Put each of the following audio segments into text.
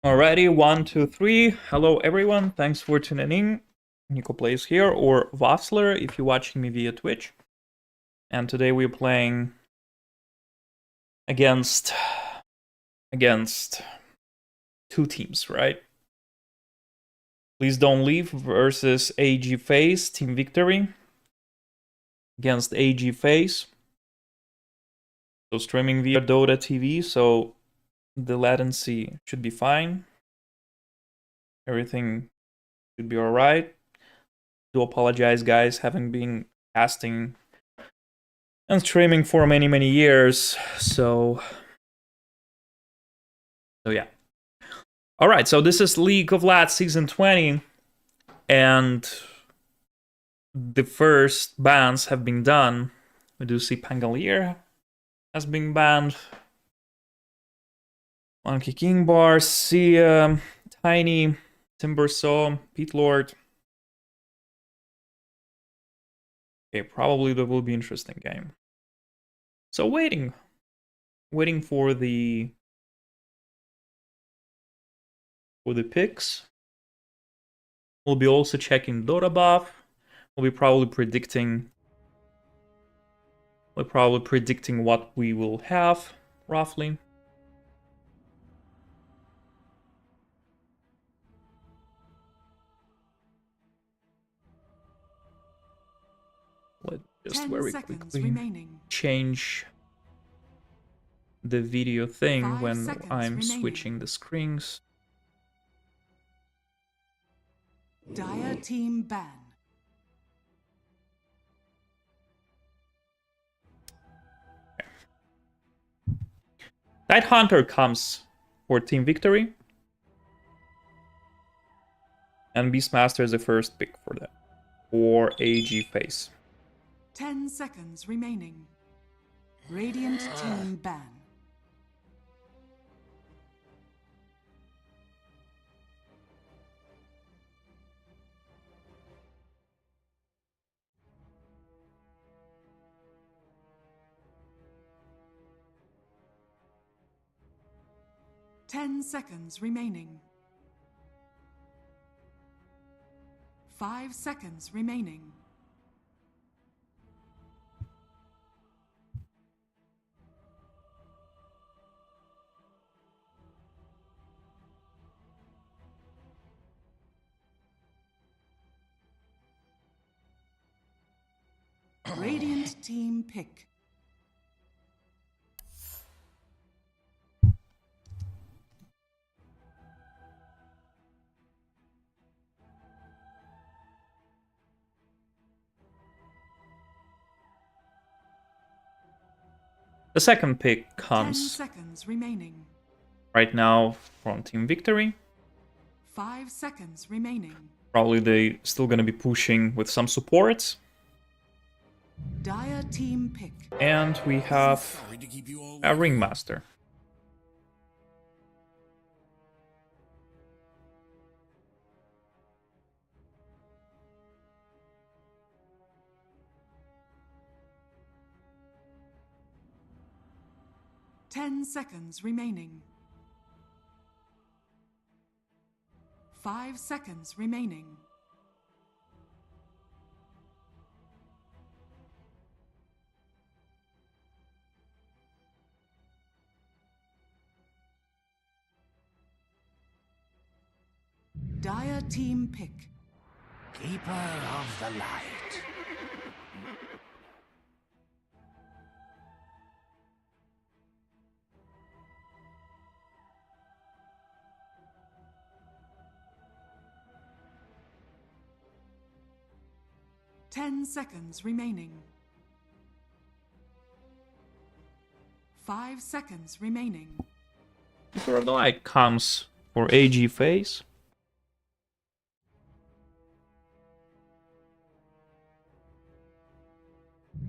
Alrighty, 1, 2, 3. Hello everyone, thanks for tuning in. Nico Plays here, or Waffler if you're watching me via Twitch. And today we're playing against two teams, right? Please Don't Leave versus Ag.Phase, Team Victory. Against Ag.Phase. So streaming via DOTA TV, so the latency should be fine. Everything should be alright. Do apologize, guys, having been casting and streaming for many years, so yeah. Alright, so this is League of Lads Season 20, and the first bans have been done. We do see Pangolier has been banned. Monkey King Bar, see Tiny, Timbersaw, Pete Lord. Okay, probably that will be an interesting game. So waiting for the picks. We'll be also checking Dota buff. We'll be probably predicting what we will have roughly. Let's just very quickly change the video thing when I'm switching the screens. Dire team ban. Okay. Night Hunter comes for Team Victory. And Beastmaster is the first pick for that. For Ag.Phase. 10 seconds remaining. Radiant team ban. Ten seconds remaining. 5 seconds remaining. Radiant team pick. The second pick 10 comes seconds remaining. right now from Team Victory. 5 seconds remaining. Probably they still gonna be pushing with some supports. Dire team pick. And we have a Ringmaster. Ten seconds remaining. 5 seconds remaining. Dire team pick. Keeper of the light. Ten seconds remaining. 5 seconds remaining. Keeper of the Light comes for Ag.Phase.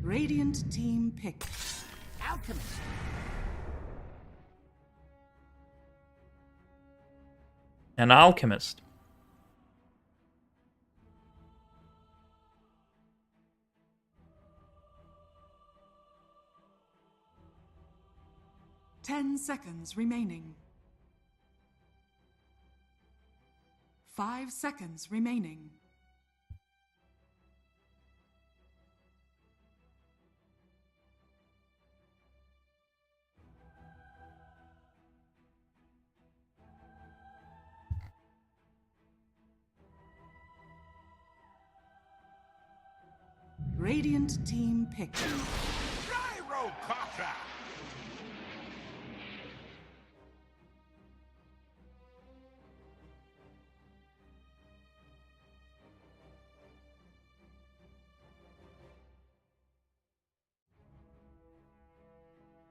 Radiant team pick. Alchemist. An Alchemist. Ten seconds remaining. 5 seconds remaining. Radiant team picked. Gyrocopter!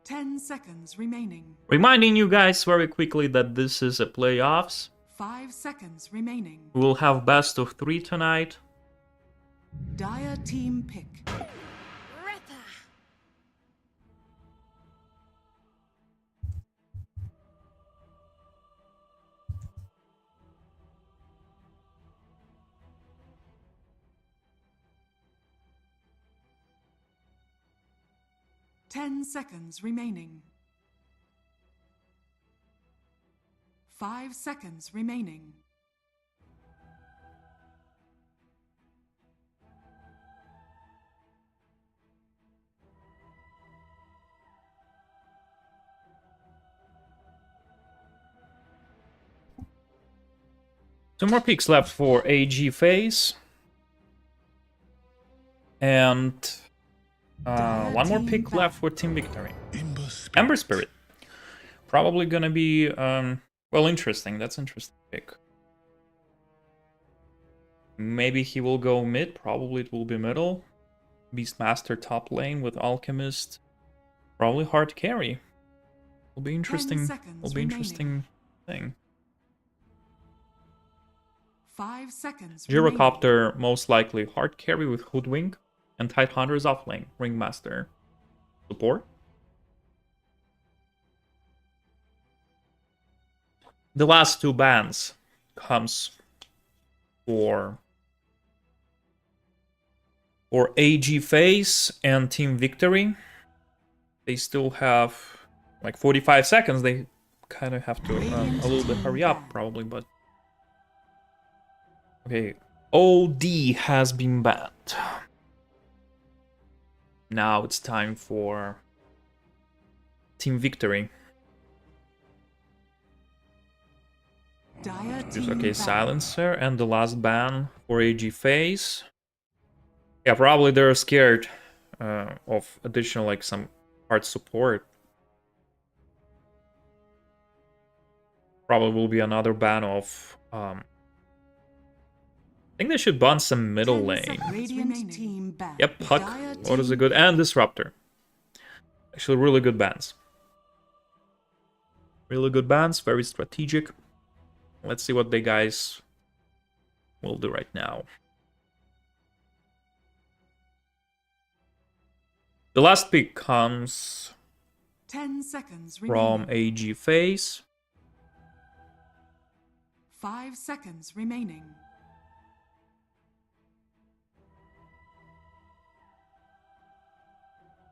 10 seconds remaining. Reminding you guys very quickly that this is a playoffs. 5 seconds remaining. We will have best of 3 tonight. Dire team pick. Ripper. 10 seconds remaining. 5 seconds remaining. Two more picks left for Ag.Phase. And one more pick left for Team Victory. Ember Spirit. Probably gonna be, well, interesting. That's an interesting pick. Maybe he will go mid. Probably it will be middle. Beastmaster top lane with Alchemist. Probably hard carry. Will be interesting. Will be interesting thing. 5 seconds. Gyrocopter most likely hard carry with Hoodwink, and Tidehunter's offlane, Ringmaster. Support. The last two bans comes for Ag.Phase and Team Victory. They still have like 45 seconds. They kind of have to a little bit hurry up probably, but okay. OD has been banned. Now it's time for Team Victory. Okay, Silencer, and the last ban for Ag.Phase. Yeah, probably they're scared of additional, like, some hard support. Probably will be another ban of... I think they should ban some middle lane. Yep, Puck. What is a good... And Disruptor. Actually, really good bans. Really good bans, very strategic. Let's see what the guys will do right now. The last pick comes 10 seconds from Ag.Phase. 5 seconds remaining.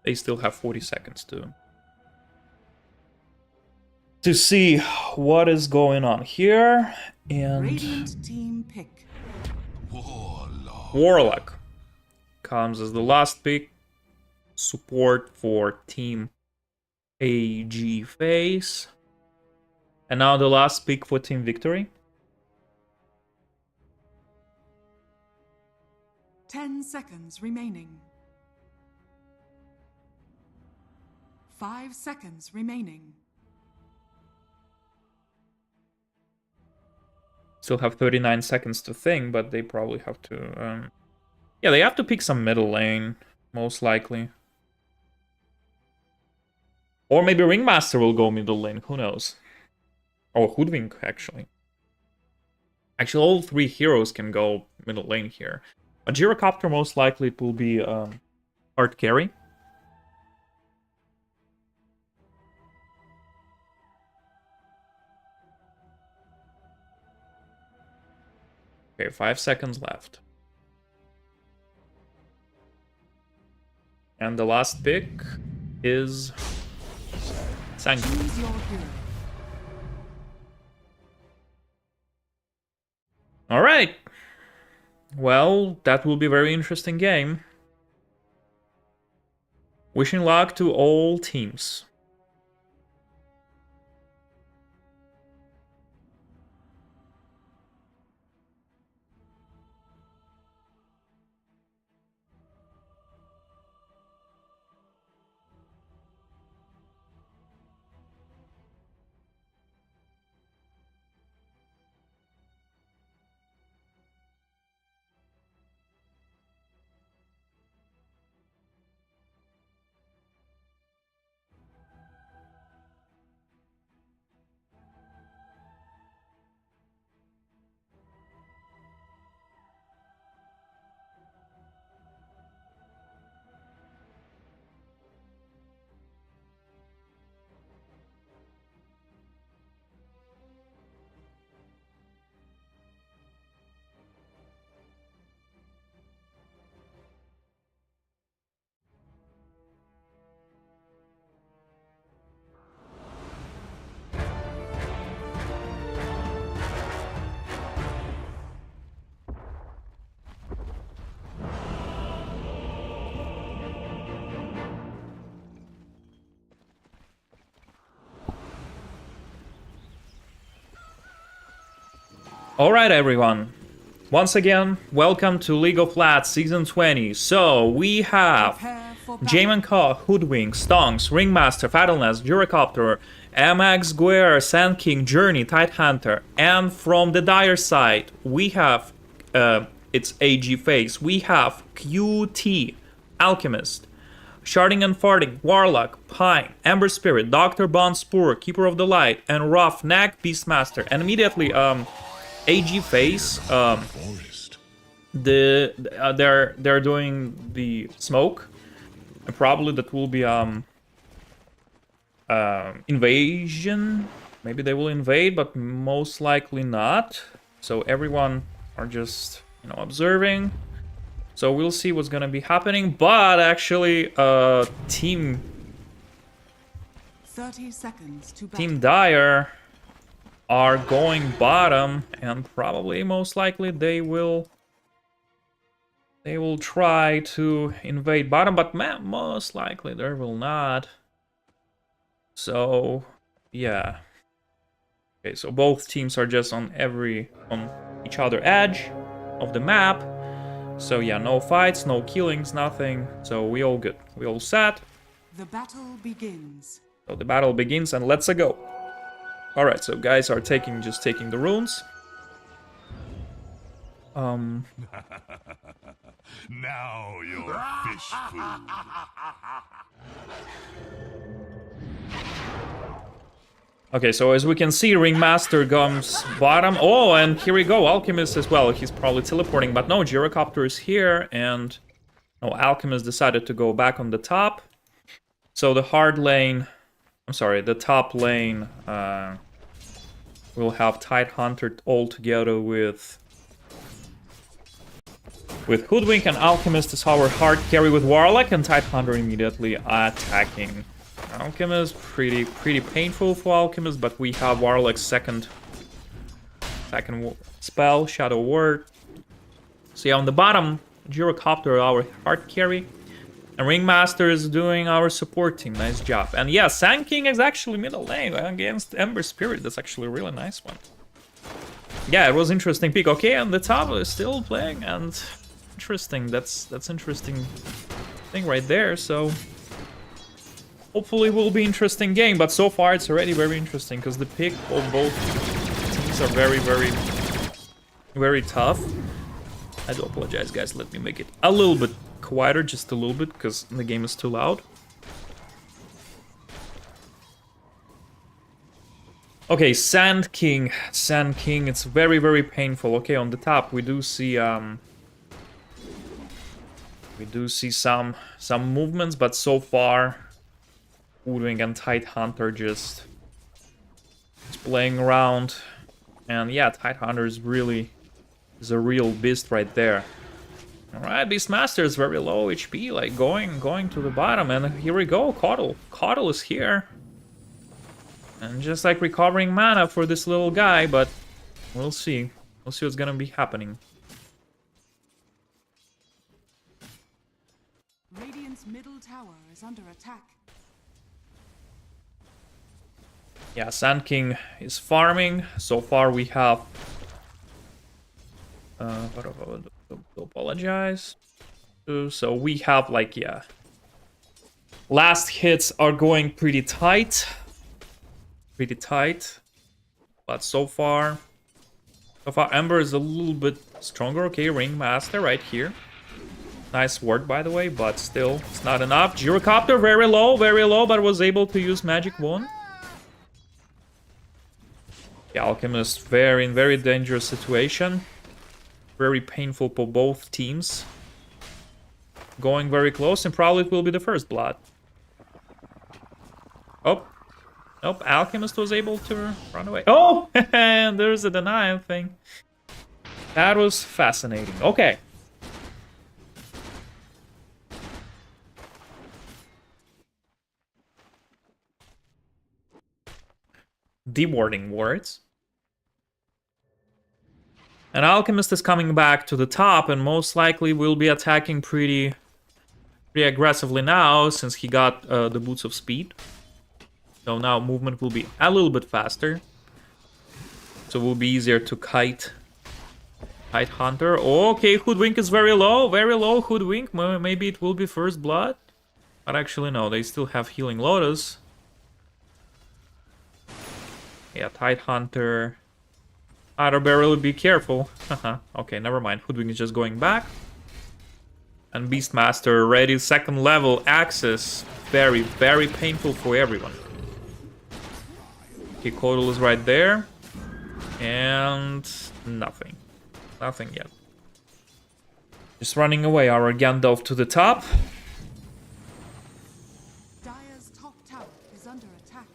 They still have 40 seconds to see what is going on here. And Radiant team pick. Warlock comes as the last pick. Support for Team Ag.Phase. And now the last pick for Team Victory. 10 seconds remaining. 5 seconds remaining. Still have 39 seconds to think, but they probably have to... yeah, they have to pick some middle lane, most likely. Or maybe Ringmaster will go middle lane, who knows? Or Hoodwink, actually. Actually, all three heroes can go middle lane here. But Gyrocopter, most likely, it will be hard carry. Okay, 5 seconds left. And the last pick is Sank. All right. Well, that will be a very interesting game. Wishing luck to all teams. Alright everyone, once again, welcome to League of Legends Season 20. So, we have Jaemin, Hoodwink, Stonks, Ringmaster, Fatalness, Gyrocopter, MX, Guerre, Sand King, Journey, Tidehunter, and from the dire side, we have, it's Ag.Phase, we have QT, Alchemist, Sharding and Farting, Warlock, Pine, Ember Spirit, Dr. Bond Spore, Keeper of the Light, and Roughneck, Beastmaster, and immediately, Ag.Phase, they're doing the smoke, and probably that will be invasion. Maybe they will invade, but most likely not. So everyone are just, you know, observing. So we'll see what's gonna be happening. But actually, 30 seconds to Team Dire are going bottom, and probably most likely they will try to invade bottom, but most likely they will not. So yeah, okay, so both teams are just on each other edge of the map. So yeah, no fights, no killings, nothing. So we all good, we all set. The battle begins. So the battle begins, and let's go. Alright, so guys are just taking the runes. Now you're fish food. Okay, so as we can see, Ringmaster comes bottom. Oh, and here we go, Alchemist as well. He's probably teleporting, but no, Gyrocopter is here, and no, Alchemist decided to go back on the top. So the the top lane will have Tidehunter all together with Hoodwink, and Alchemist is our hard carry with Warlock, and Tidehunter immediately attacking. Alchemist, pretty painful for Alchemist, but we have Warlock's second spell, Shadow Word. So yeah, on the bottom, Gyrocopter, our hard carry. And Ringmaster is doing our support team. Nice job. And yeah, Sand King is actually middle lane against Ember Spirit. That's actually a really nice one. Yeah, it was interesting pick. Okay, and the top is still playing, and interesting. That's interesting thing right there. So hopefully it will be interesting game. But so far it's already very interesting because the pick of both teams are very tough. I do apologize, guys. Let me make it a little bit quieter, just a little bit, because the game is too loud. Okay, Sand King, it's very painful. Okay, on the top we do see some movements, but so far Hoodwink and Tidehunter just playing around, and yeah, Tidehunter is a real beast right there. Alright, Beastmaster is very low HP, like going to the bottom, and here we go, Caudle. Caudle is here. And just like recovering mana for this little guy, but we'll see. We'll see what's gonna be happening. Radiant's middle tower is under attack. Yeah, Sand King is farming. So far we have... to apologize. So we have like, yeah. Last hits are going pretty tight. Pretty tight. But so far Ember is a little bit stronger. Okay, Ringmaster right here. Nice work, by the way, but still, it's not enough. Gyrocopter, very low, but was able to use Magic Wand. The Alchemist, in very dangerous situation. Very painful for both teams. Going very close, and probably it will be the first blood. Oh. Nope, Alchemist was able to run away. Oh! And there's a denial thing. That was fascinating. Okay. Dewarding wards. And Alchemist is coming back to the top and most likely will be attacking pretty aggressively now since he got the Boots of Speed. So now movement will be a little bit faster. So it will be easier to kite Hunter. Okay, Hoodwink is very low, Hoodwink. Maybe it will be first blood. But actually no, they still have Healing Lotus. Yeah, Tidehunter. Outer Barrel, be careful. Okay, never mind. Hoodwink is just going back. And Beastmaster ready, second level access. Very, very painful for everyone. Okay, Kodal is right there. And nothing. Nothing yet. Just running away, our Gandalf to the top. Dire's top tower is under attack.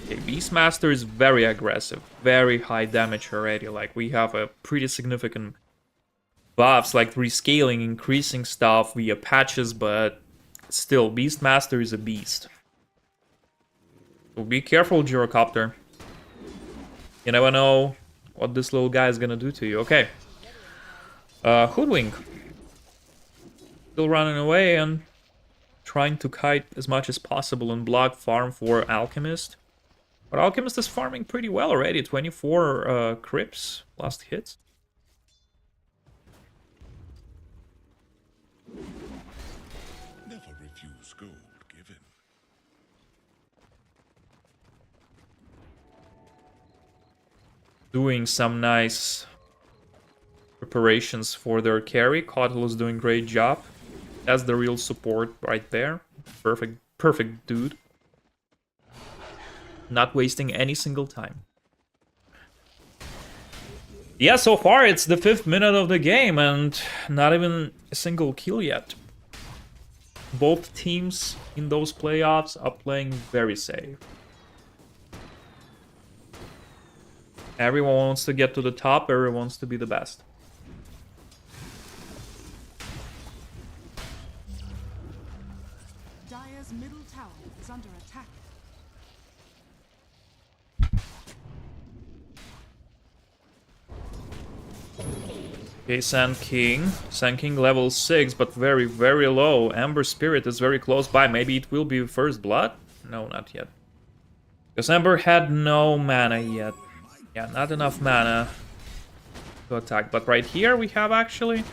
Okay, Beastmaster is very aggressive. Very high damage already. Like, we have a pretty significant buffs, like rescaling, increasing stuff via patches, but still, Beastmaster is a beast. So be careful, Gyrocopter. You never know what this little guy is gonna do to you. Okay. Hoodwink. Still running away and trying to kite as much as possible and block farm for Alchemist. But Alchemist is farming pretty well already. 24 crypts, last hits. Never refuse gold given. Doing some nice preparations for their carry. Cottle is doing great job. That's the real support right there. Perfect dude. Not wasting any single time. Yeah, so far it's the 5th minute of the game and not even a single kill yet. Both teams in those playoffs are playing very safe. Everyone wants to get to the top, everyone wants to be the best. Dire's middle tower is under attack. Okay, Sand King. Sand King level 6, but very, very low. Ember Spirit is very close by. Maybe it will be first blood? No, not yet. Because Ember had no mana yet. Yeah, not enough mana to attack. But right here we have actually...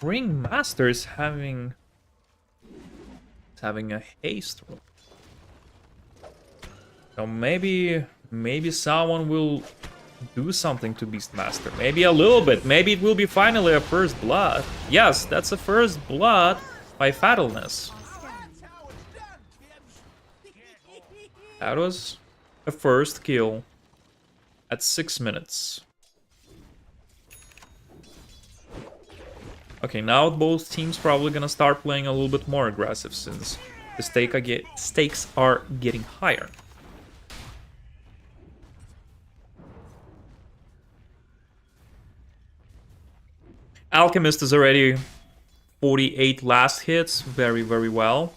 Ringmaster is having a haste roll. So maybe someone will do something to Beastmaster. Maybe a little bit. Maybe it will be finally a first blood. Yes, that's a first blood by Fatalness. That was a first kill at 6 minutes. Okay, now both teams probably gonna start playing a little bit more aggressive since the stakes are getting higher. Alchemist is already 48 last hits, very, very well.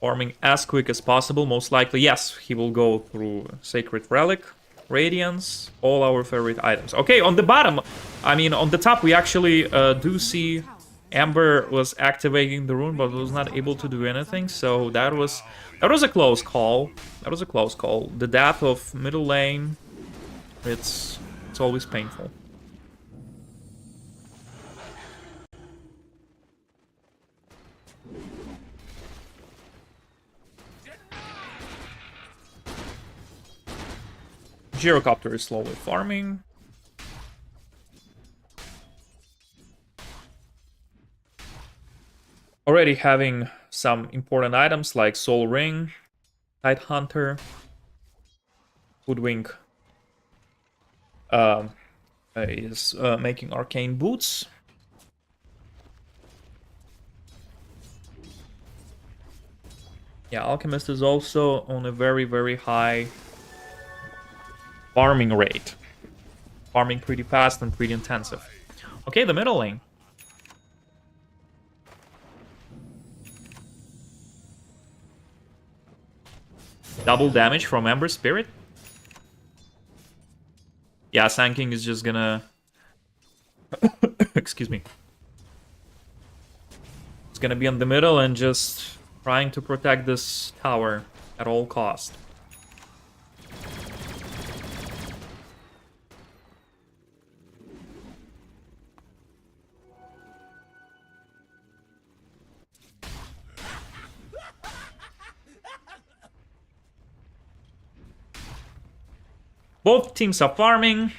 Farming as quick as possible, most likely, yes, he will go through Sacred Relic. Radiance, all our favorite items. Okay, on the bottom, I mean, on the top, we actually do see Amber was activating the rune, but was not able to do anything. So that was a close call. That was a close call. The death of middle lane, it's always painful. Gyrocopter is slowly farming. Already having some important items like Soul Ring, Tidehunter, Hoodwink is making arcane boots. Yeah, Alchemist is also on a very, very high farming rate. Farming pretty fast and pretty intensive. Okay, the middle lane. Double damage from Ember Spirit. Yeah, Sand King is just gonna... Excuse me. It's gonna be in the middle and just trying to protect this tower at all cost. Both teams are farming.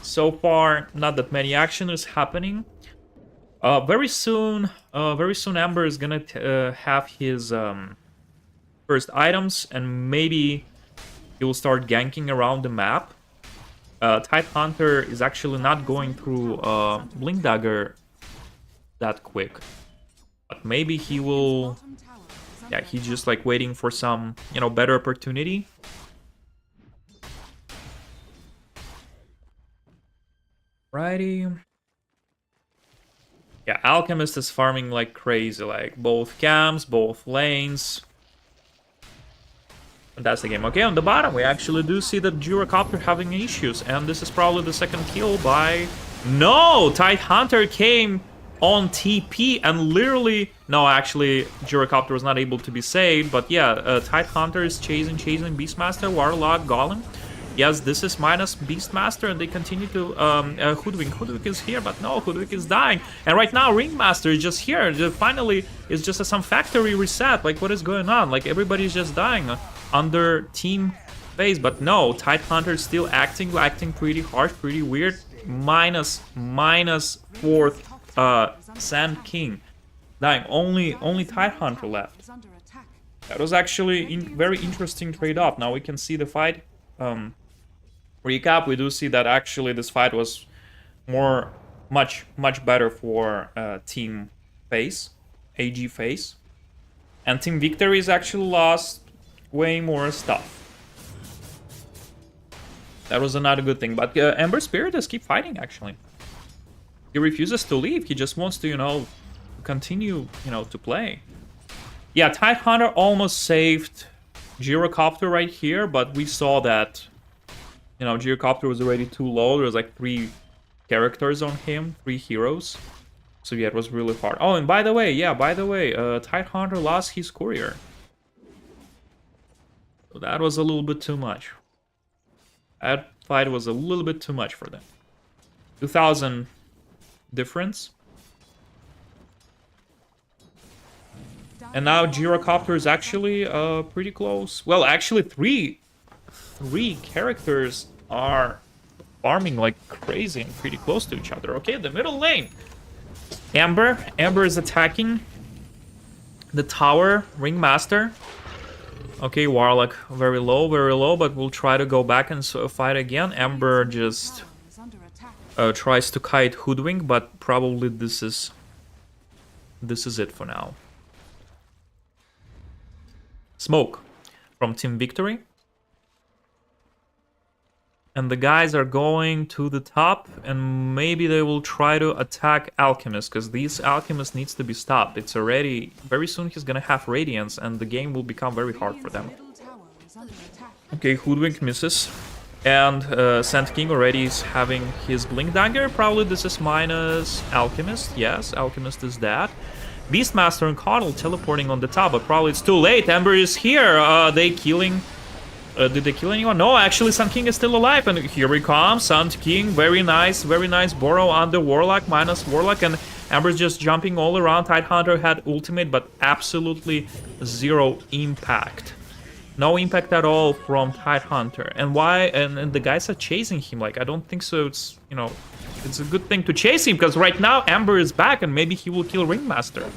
So far, not that many action is happening. Very soon, Amber is gonna have his first items, and maybe he will start ganking around the map. Tidehunter is actually not going through Blink Dagger that quick, but maybe he will. Yeah, he's just like waiting for some, you know, better opportunity. Righty. Yeah, Alchemist is farming like crazy, like both camps, both lanes. Fantastic game. Okay, on the bottom, we actually do see that Gyrocopter having issues, and this is probably the second kill by... No! Tidehunter came on TP and literally... No, actually, Gyrocopter was not able to be saved, but yeah, Tidehunter is chasing Beastmaster, Warlock, Golem. Yes, this is minus Beastmaster, and they continue to Hoodwink. Hoodwink is here, but no, Hoodwink is dying. And right now, Ringmaster is just here. Finally, it's just some factory reset. Like, what is going on? Like, everybody's just dying under team phase. But no, Tidehunter is still acting pretty harsh, pretty weird. Minus fourth Sand King. Dying. Only Tidehunter left. That was actually very interesting trade-off. Now we can see the fight. Recap, we do see that actually this fight was much better for Team Phase, Ag.Phase, and Team Victories actually lost way more stuff. That was another good thing, but Ember Spirit does keep fighting actually. He refuses to leave, he just wants to, you know, continue, you know, to play. Yeah, Tidehunter almost saved Gyrocopter right here, but we saw that, you know, Gyrocopter was already too low. There was like 3 characters on him, 3 heroes. So yeah, it was really hard. Oh, and by the way, Tidehunter lost his courier. So that was a little bit too much. That fight was a little bit too much for them. 2,000 difference. And now Gyrocopter is actually pretty close. Well, actually, three characters are farming like crazy and pretty close to each other. Okay, the middle lane. Amber is attacking the tower, Ringmaster. Okay, Warlock very low, but we'll try to go back and fight again. Amber just tries to kite Hoodwink, but probably this is it for now. Smoke from Team Victory. And the guys are going to the top, and maybe they will try to attack Alchemist, because this Alchemist needs to be stopped. It's already... Very soon he's gonna have Radiance, and the game will become very hard for them. Okay, Hoodwink misses. And Sand King already is having his Blink Dagger. Probably this is minus Alchemist. Yes, Alchemist is that. Beastmaster and Coddle teleporting on the top, but probably it's too late. Ember is here. They killing... did they kill anyone? No, actually Sand King is still alive. And here we come. Sand King, very nice Borrow on the Warlock, minus Warlock. And Ember's just jumping all around. Tidehunter had ultimate, but absolutely zero impact. No impact at all from Tidehunter. And why? And the guys are chasing him. Like, I don't think so. It's, you know, it's a good thing to chase him, because right now Ember is back and maybe he will kill Ringmaster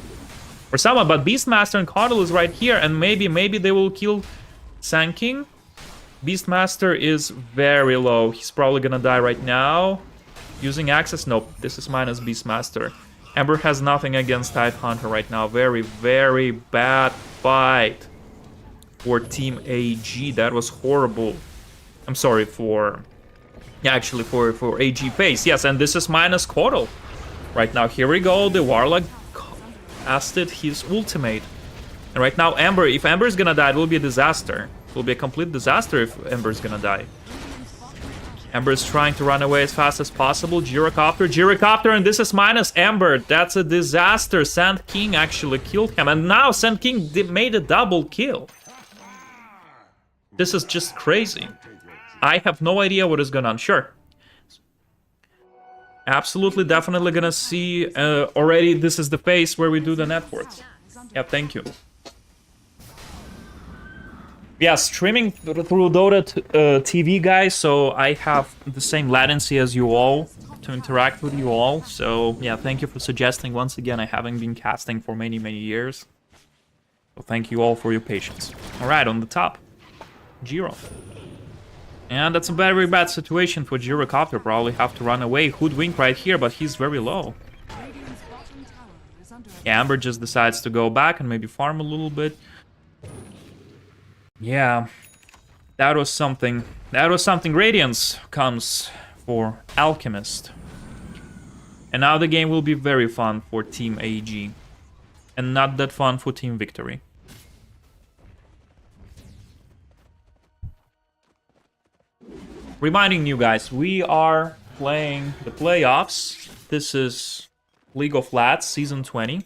or someone. But Beastmaster and Coddle is right here, and maybe they will kill Sand King. Beastmaster is very low. He's probably gonna die right now. Using Access? Nope. This is minus Beastmaster. Ember has nothing against Tidehunter right now. Very, very bad fight for Team AG. That was horrible. I'm sorry for... Yeah, actually for Ag.Phase. Yes, and this is minus Coddle. Right now, here we go. The Warlock casted his ultimate. And right now, Ember, if Ember is gonna die, it will be a disaster. It will be a complete disaster if Ember is gonna die. Ember is trying to run away as fast as possible. Gyrocopter, and this is minus Ember. That's a disaster. Sand King actually killed him. And now Sand King made a double kill. This is just crazy. I have no idea what is going on. Sure. Absolutely, definitely gonna see already. This is the phase where we do the net worth. Yeah, thank you. Yeah, streaming through Dota TV, guys, so I have the same latency as you all to interact with you all. So, yeah, thank you for suggesting. Once again, I haven't been casting for many, many years. So thank you all for your patience. Alright, on the top. Giro. And that's a very bad situation for Gyrocopter. Probably have to run away. Hoodwink right here, but he's very low. Yeah, Amber just decides to go back and maybe farm a little bit. Yeah, that was something. That was something. Radiance comes for Alchemist. And now the game will be very fun for Team AG. And not that fun for Team Victory. Reminding you guys, we are playing the playoffs. This is League of Lats Season 20.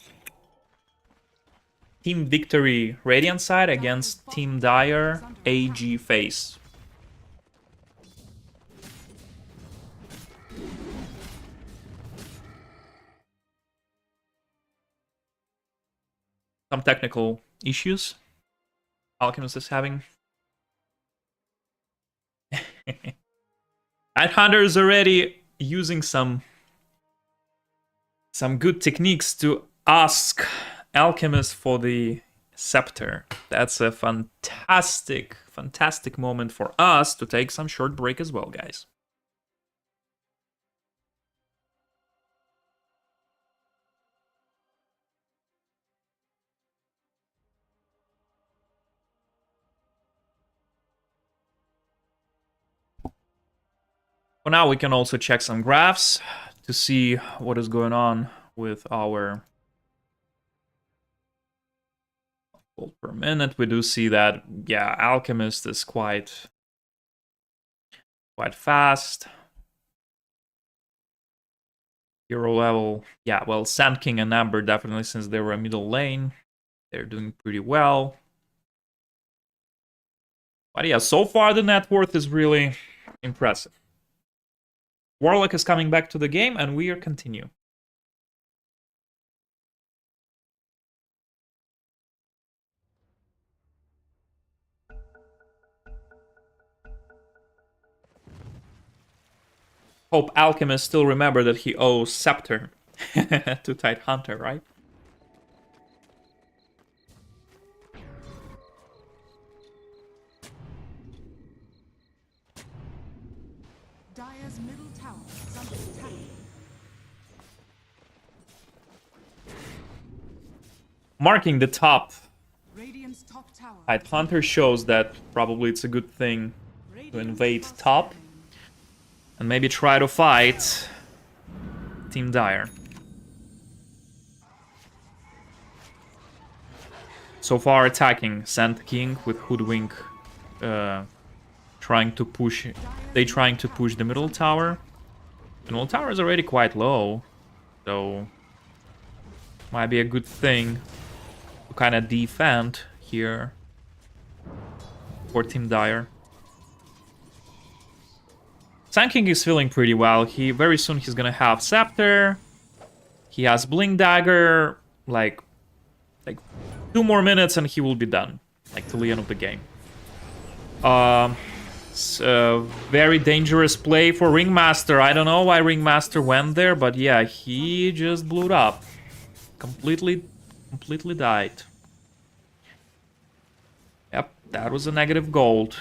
Team Victory Radiant side against Team Dire Ag.Phase. Some technical issues Alchemist is having. Hunter is already using some good techniques to ask Alchemist for the scepter. That's a fantastic moment for us to take some short break as well, guys. For now, we can also check some graphs to see what is going on with our gold per minute. We do see that, yeah, Alchemist is quite fast. Hero level, yeah, well, Sand King and Amber definitely, since they were a middle lane, they're doing pretty well. But yeah, so far the net worth is really impressive. Warlock is coming back to the game, and we are continue. Hope Alchemist still remember that he owes Scepter to Tidehunter, right? Dire's middle tower is under attack. Marking the top. Radiant's top tower. Tidehunter shows that probably it's a good thing to invade top. And maybe try to fight Team Dire. So far attacking Sand King with Hoodwink trying to push the middle tower. The middle tower is already quite low, so might be a good thing to kind of defend here for Team Dire. Sand King is feeling pretty well. Very soon he's gonna have Scepter. He has Blink Dagger. Like 2 more minutes and he will be done. Like till the end of the game. Very dangerous play for Ringmaster. I don't know why Ringmaster went there, but yeah, he just blew it up. Completely died. Yep, that was a negative gold.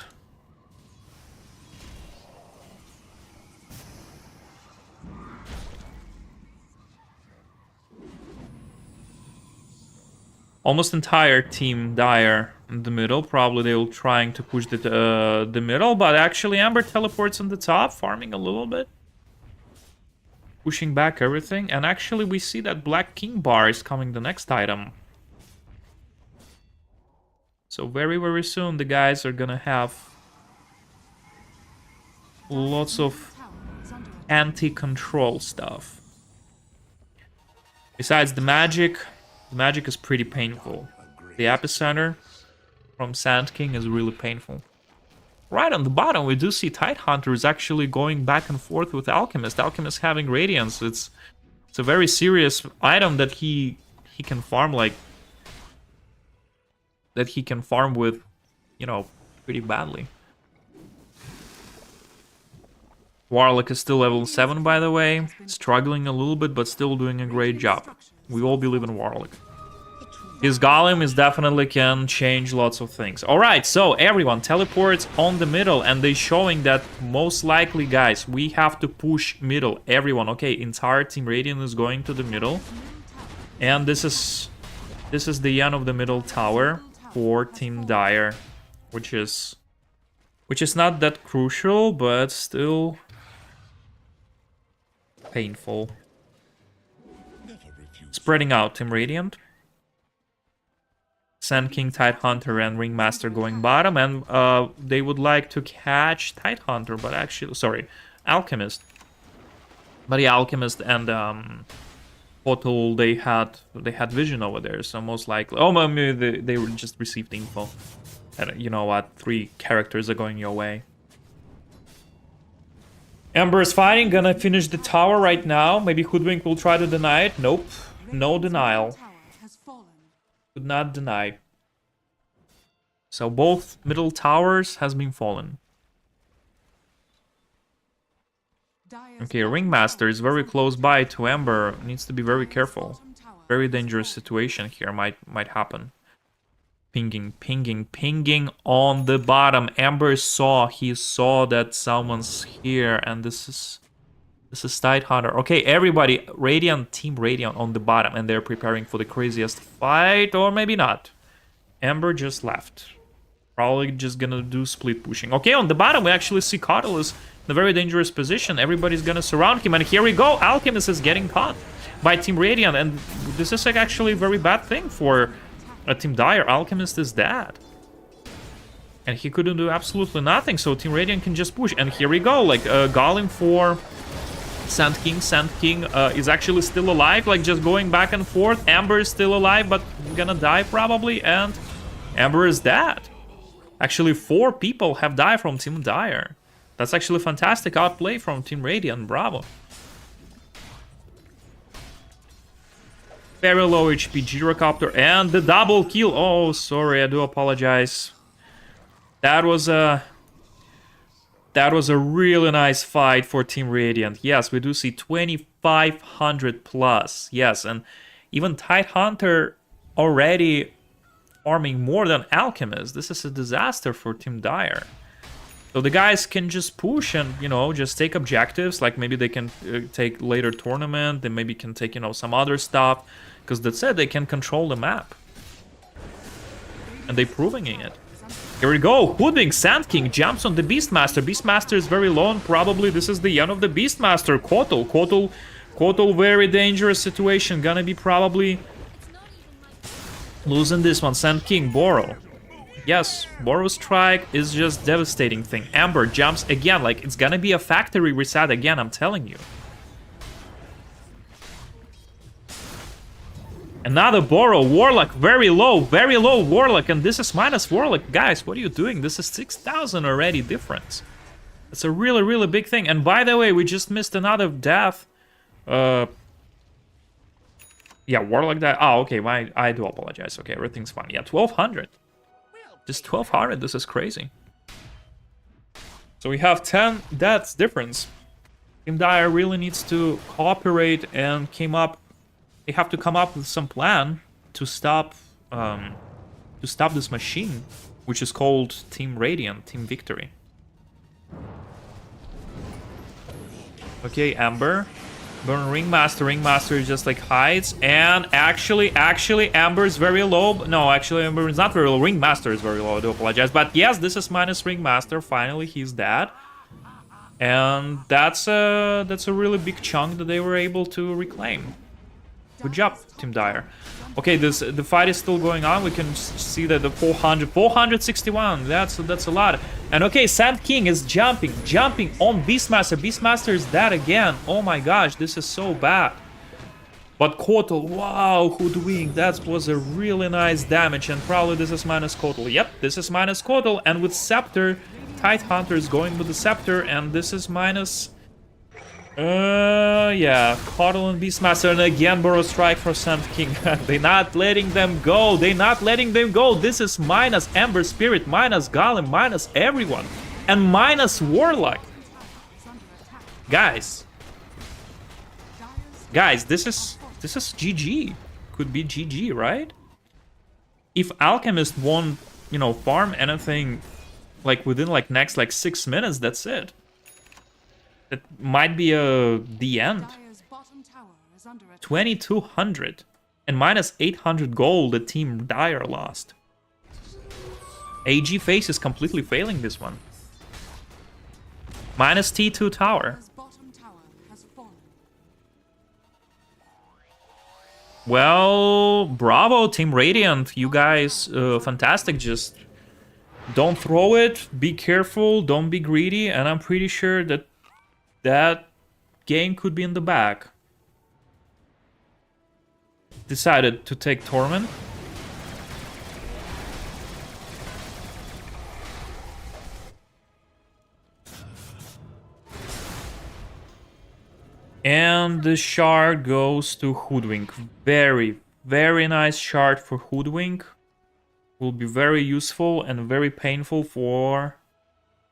Almost entire Team Dire in the middle. Probably they will trying to push the middle, but actually Amber teleports on the top, farming a little bit. Pushing back everything, and actually we see that Black King bar is coming the next item. So very, very soon the guys are gonna have lots of anti-control stuff. Besides the magic is pretty painful. The epicenter from Sand King is really painful. Right on the bottom, we do see Tidehunter is actually going back and forth with Alchemist. Alchemist having Radiance. It's a very serious item that he can farm like that he can farm with, you know, pretty badly. Warlock is still level 7, by the way. Struggling a little bit, but still doing a great job. We all believe in Warlock. His Golem is definitely can change lots of things. Alright, so everyone teleports on the middle, and they showing that most likely, guys, we have to push middle. Everyone, okay, entire Team Radiant is going to the middle. And this is the end of the middle tower for Team Dire, which is not that crucial, but still painful. Spreading out Team Radiant. Sand King, Tidehunter, and Ringmaster going bottom, and they would like to catch Tidehunter, but actually, sorry, Alchemist. But yeah, Alchemist and Portal, they had vision over there, so most likely. Oh, maybe they just received info. And you know what? 3 characters are going your way. Ember is fighting, gonna finish the tower right now. Maybe Hoodwink will try to deny it. Nope, no denial. Could not deny. So both middle towers has been fallen. Okay, Ringmaster is very close by to Ember. Needs to be very careful. Very dangerous situation here might happen. Pinging on the bottom. Ember he saw that someone's here, and this is Tidehunter. Okay, everybody, Team Radiant on the bottom, and they're preparing for the craziest fight, or maybe not. Ember just left. Probably just gonna do split pushing. Okay, on the bottom, we actually see Cautelus in a very dangerous position. Everybody's gonna surround him, and here we go. Alchemist is getting caught by Team Radiant, and this is like actually a very bad thing for Team Dire. Alchemist is dead. And he couldn't do absolutely nothing, so Team Radiant can just push. And here we go, like Golem for Sand King. Sand King is actually still alive, like just going back and forth. Amber is still alive, but gonna die probably, and Amber is dead. Actually, 4 people have died from Team Dire. That's actually fantastic outplay from Team Radiant, bravo. Very low HP Gyrocopter, and the double kill. Oh, sorry, I do apologize. That was a really nice fight for Team Radiant. Yes, we do see 2,500 plus. Yes, and even Tidehunter already farming more than Alchemist. This is a disaster for Team Dire. So the guys can just push and, you know, just take objectives. Like maybe they can take later tournament. They maybe can take, you know, some other stuff. Because that's it, they can control the map. And they're proving it. Here we go, Hoodwink, Sand King jumps on the Beastmaster. Beastmaster is very low, and probably this is the end of the Beastmaster. Kotal, very dangerous situation. Gonna be probably losing this one. Sand King, Borrow. Yes, Borrow Strike is just devastating thing. Amber jumps again, like it's gonna be a factory reset again, I'm telling you. Another Borrow, Warlock, very low Warlock, and this is minus Warlock. Guys, what are you doing? This is 6,000 already difference. It's a really big thing. And by the way, we just missed another death. Yeah, Warlock died. Oh, okay, I do apologize. Okay, everything's fine. Yeah, 1,200. Just 1,200, this is crazy. So we have 10 deaths difference. Team Dire really needs to cooperate and they have to come up with some plan to stop this machine, which is called Team Radiant, Team Victory. Okay, Amber. Burn Ringmaster. Ringmaster just like hides. And actually, Amber is very low. No, actually, Amber is not very low. Ringmaster is very low. I do apologize. But yes, this is minus Ringmaster. Finally, he's dead. And that's a really big chunk that they were able to reclaim. Good job, Team Dire. Okay, the fight is still going on. We can see that the 461. That's a lot. And okay, Sand King is jumping on Beastmaster. Beastmaster is dead again. Oh my gosh, this is so bad. But Kotal, wow, Hoodwink, that was a really nice damage. And probably this is minus Kotal. Yep, this is minus Kotal. And with Scepter, Tidehunter is going with the Scepter, and this is minus. Yeah, Kotal and Beastmaster, and again Burrow Strike for Sand King. They're not letting them go. This is minus Ember Spirit, minus Golem, minus everyone, and minus Warlock. Guys, this is GG. Could be GG, right? If Alchemist won't, farm anything like within next 6 minutes, that's it. It might be the end. 2,200 and minus 800 gold the Team Dire lost. Ag.Phase is completely failing this one. Minus T2 tower. Well, bravo Team Radiant, you guys, fantastic. Just don't throw it, be careful, don't be greedy, and I'm pretty sure that game could be in the bag. Decided to take Torment. And the shard goes to Hoodwink. Very nice shard for Hoodwink. Will be very useful and very painful for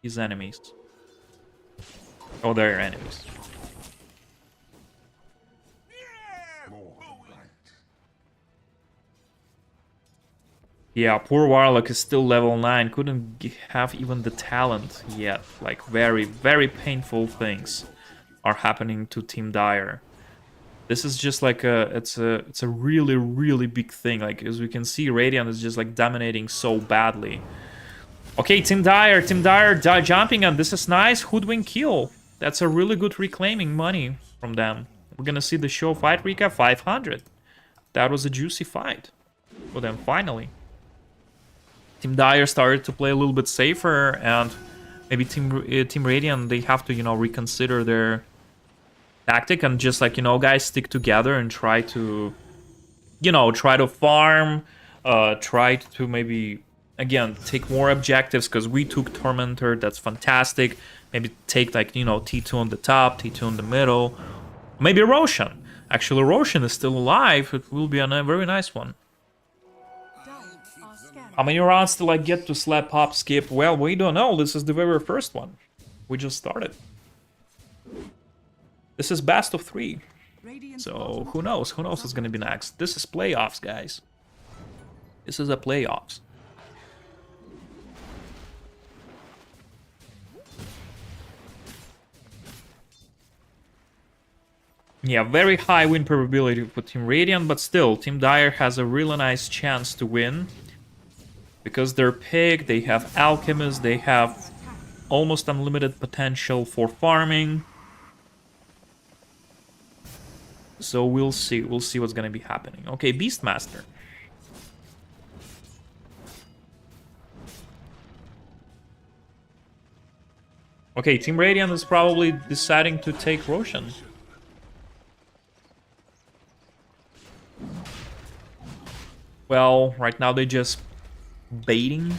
his enemies. Oh, they're enemies. Yeah, poor Warlock is still level 9. Couldn't have even the talent yet. Like, very painful things are happening to Team Dire. This is just like it's a really big thing. Like, as we can see, Radiant is just like dominating so badly. Okay, Team Dire jumping, and this is nice. Hoodwink kill. That's a really good reclaiming money from them. We're gonna see the show fight recap 500. That was a juicy fight for them finally. Team Dire started to play a little bit safer, and maybe Team Radiant, they have to reconsider their tactic and just guys, stick together and try to farm, try to maybe again take more objectives, because we took Tormentor. That's fantastic. Maybe take T2 on the top, T2 in the middle. Maybe Roshan. Actually, Roshan is still alive. It will be a very nice one. How many rounds till I get to slap up skip? Well, we don't know. This is the very first one. We just started. This is best of 3. So who knows? Who knows what's gonna be next? This is playoffs, guys. This is a playoffs. Yeah, very high win probability for Team Radiant, but still, Team Dire has a really nice chance to win. Because they're Pig, they have Alchemist, they have almost unlimited potential for farming. So we'll see what's gonna be happening. Okay, Beastmaster. Okay, Team Radiant is probably deciding to take Roshan. Well, right now they just baiting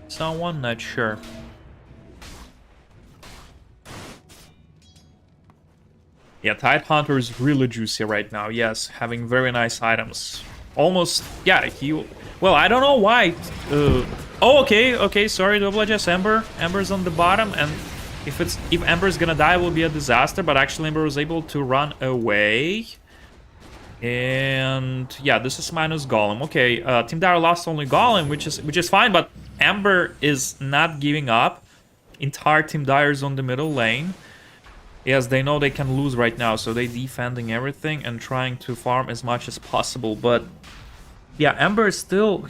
someone, not sure. Yeah, Tidehunter is really juicy right now. Yes, having very nice items. Almost, yeah, he... Well, I don't know why. Oh, okay, sorry, double adjust Ember. Ember's on the bottom, and if Ember's gonna die, it will be a disaster, but actually Ember was able to run away. And yeah, this is minus Golem. Okay, Team Dire lost only Golem, which is fine, but Ember is not giving up. Entire Team Dire is on the middle lane. Yes, they know they can lose right now, so they defending everything and trying to farm as much as possible. But yeah, Ember is still...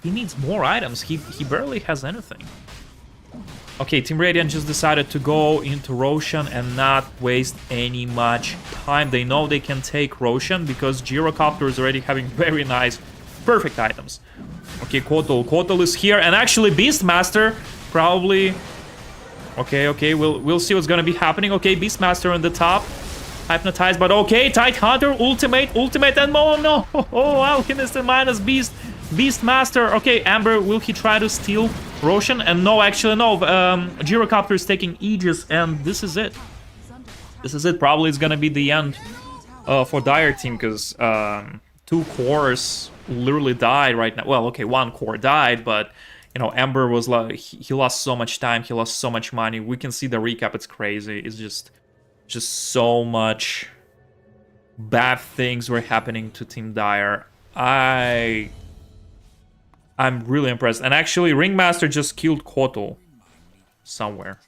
He needs more items. He barely has anything. Okay, Team Radiant just decided to go into Roshan and not waste any much time. They know they can take Roshan because Gyrocopter is already having very nice, perfect items. Okay, Kotal is here, and actually Beastmaster probably... Okay, we'll see what's gonna be happening. Okay, Beastmaster on the top, hypnotized, but okay, Tidehunter, ultimate, and oh no, oh, Alchemist and minus Beastmaster. Okay, Amber, will he try to steal Roshan? And no, actually no, Gyrocopter is taking Aegis, and this is it. This is it, probably it's gonna be the end for Dire team, because 2 cores literally died right now. Well, okay, 1 core died, but... You know, Ember was like, he lost so much time, he lost so much money. We can see the recap, it's crazy. It's just so much bad things were happening to Team Dire. I'm really impressed. And actually, Ringmaster just killed Kotal somewhere.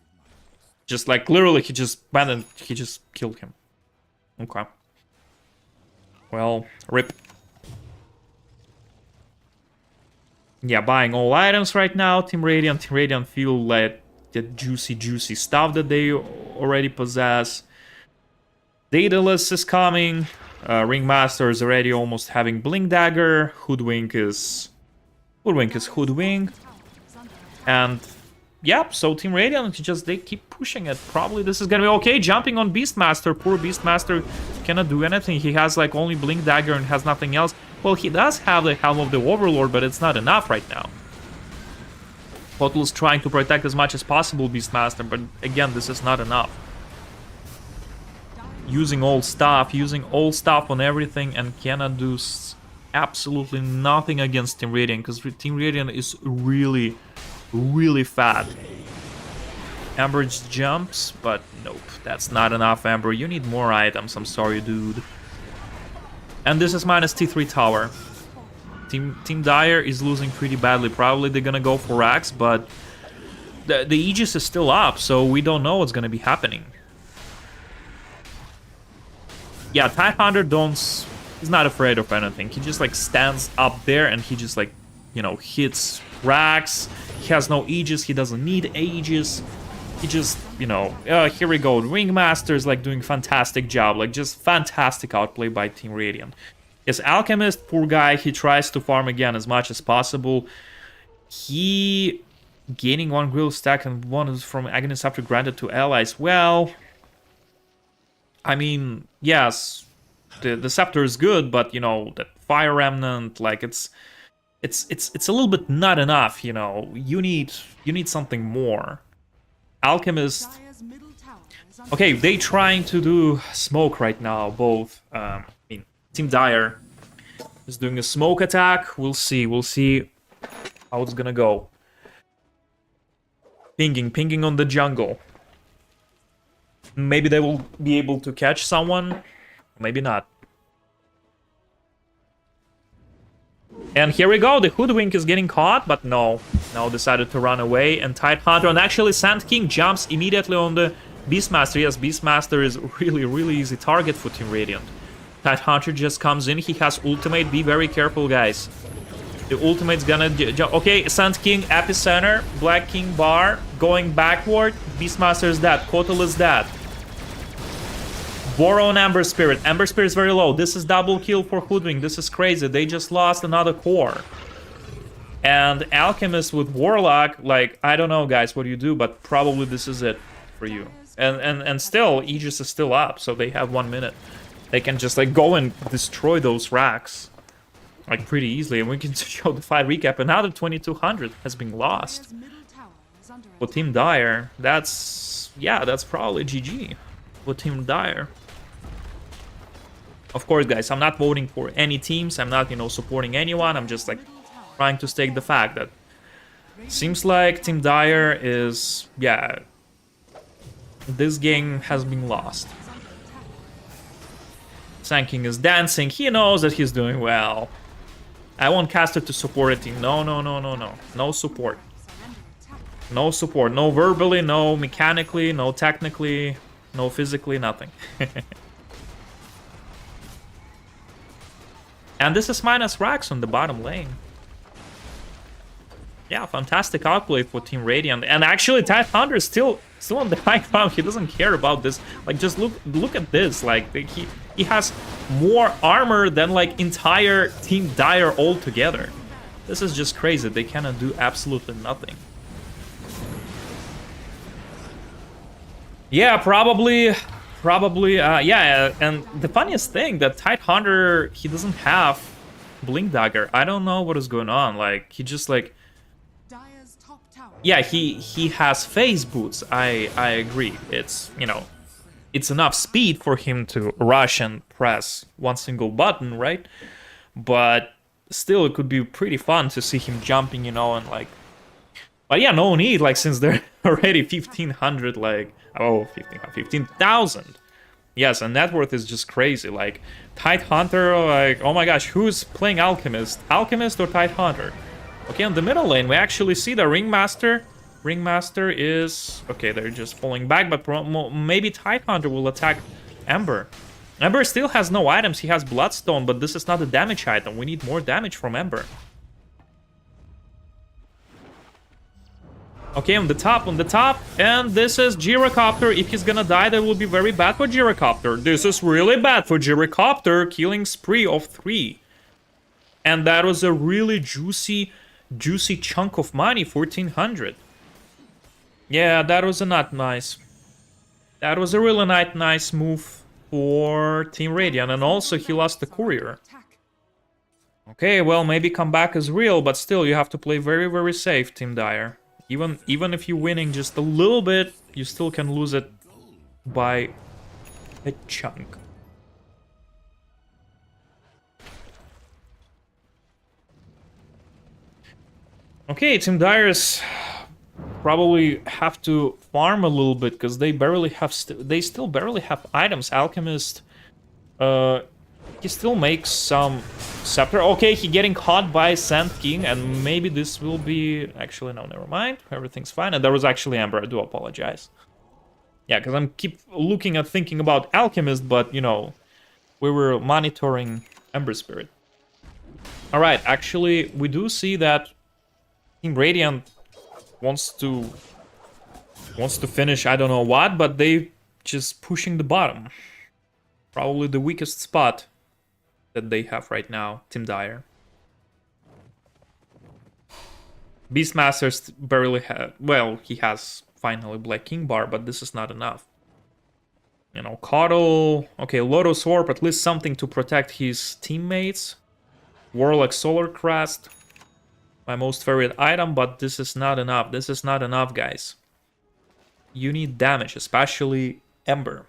Just like, literally, he just went and he just killed him. Okay. Well, rip. Yeah, buying all items right now. Team Radiant feel like the juicy stuff that they already possess. Daedalus is coming. Ringmaster is already almost having Blink Dagger. Hoodwink is Hoodwink. And yep, so Team Radiant they keep pushing it. Probably this is gonna be okay. Jumping on Beastmaster. Poor Beastmaster cannot do anything. He has like only Blink Dagger and has nothing else. Well, he does have the Helm of the Overlord, but it's not enough right now. Kotal's trying to protect as much as possible Beastmaster, but again, this is not enough. Using old stuff on everything, and cannot do absolutely nothing against Team Radiant, because Team Radiant is really fat. Amber just jumps, but nope, that's not enough, Amber. You need more items, I'm sorry, dude. And this is minus T3 tower. Team Dire is losing pretty badly. Probably they're gonna go for Axe, but the Aegis is still up, so we don't know what's gonna be happening. Yeah, Tidehunter he's not afraid of anything. He just like stands up there and he just like, you know, hits racks. He has no Aegis, he doesn't need Aegis. He just, you know, here we go. Ringmaster is like doing fantastic job, like just fantastic outplay by Team Radiant. Yes, Alchemist, poor guy, he tries to farm again as much as possible. He gaining 1 grill stack and 1 is from Agony Scepter granted to allies. Well, I mean, yes, the scepter is good, but you know, that fire remnant, like it's a little bit not enough, you know. You need something more. Alchemist. Okay, they trying to do smoke right now. Both, I mean, Team Dire is doing a smoke attack. We'll see how it's gonna go. Pinging on the jungle. Maybe they will be able to catch someone. Maybe not. And here we go, the Hoodwink is getting caught, but no, decided to run away. And Tidehunter, and actually Sand King jumps immediately on the Beastmaster. Yes, Beastmaster is really easy target for Team Radiant. Tidehunter just comes in, he has ultimate, be very careful, guys. The ultimate's gonna jump. Okay, Sand King, Epicenter, Black King bar, going backward, Beastmaster is dead, Kotal is dead. Borrow on Ember Spirit. Ember Spirit is very low. This is double kill for Hoodwink. This is crazy. They just lost another core. And Alchemist with Warlock, like, I don't know, guys, what do you do? But probably this is it. for you. And still, Aegis is still up, so they have 1 minute. They can just like go and destroy those racks like pretty easily, and we can show the fight recap. Another 2200 has been lost Dire's middle tower is under for Team Dire. That's probably GG for Team Dire. Of course, guys, I'm not voting for any teams. I'm not, supporting anyone. I'm just like trying to state the fact that seems like Team Dire is, this game has been lost. Sanking is dancing. He knows that he's doing well. I want Caster to support a team. No. No support. No support. No verbally, no mechanically, no technically, no physically, nothing. And this is minus racks on the bottom lane. Yeah, fantastic outplay for Team Radiant. And actually, Tidehunter is still on the high ground. He doesn't care about this. Like, just look at this. Like, he has more armor than, like, entire Team Dire altogether. This is just crazy. They cannot do absolutely nothing. Yeah, probably, yeah. And the funniest thing, that Tidehunter, he doesn't have Blink Dagger. I don't know what is going on. Like, he just, like... Dire's top tower. Yeah, he has phase boots. I agree. It's, it's enough speed for him to rush and press one single button, right? But still, it could be pretty fun to see him jumping, and like... But yeah, no need, like, since they're already 1500, like... Oh, 15,000. Yes, and net worth is just crazy. Like, Tidehunter, like, oh my gosh, who's playing Alchemist? Alchemist or Tidehunter? Okay, on the middle lane, we actually see the Ringmaster. Ringmaster is... Okay, they're just falling back, but maybe Tidehunter will attack Ember. Ember still has no items. He has Bloodstone, but this is not a damage item. We need more damage from Ember. Okay, on the top, and this is Gyrocopter. If he's gonna die, that will be very bad for Gyrocopter. This is really bad for Gyrocopter. Killing spree of 3. And that was a really juicy chunk of money, 1400. Yeah, that was not nice. That was a really nice move for Team Radiant, and also he lost the courier. Okay, well, maybe comeback is real, but still, you have to play very safe, Team Dire. Even if you're winning just a little bit, you still can lose it by a chunk. Okay, Team Dire's probably have to farm a little bit because they still barely have items. Alchemist, he still makes some scepter. Okay, he getting caught by Sand King, and maybe this will be... Actually, no, never mind. Everything's fine. And there was actually Ember. I do apologize. Yeah, because I'm keep looking at thinking about Alchemist, but, we were monitoring Ember Spirit. Alright, actually, we do see that Team Radiant wants to finish I don't know what, but they just pushing the bottom. Probably the weakest spot that they have right now, Team Dire. Beastmaster barely had... Well, he has finally Black King bar, but this is not enough. Coddle... Okay, Lotus Orb, at least something to protect his teammates. Warlock Solar Crest. My most favorite item, but this is not enough. This is not enough, guys. You need damage, especially Ember.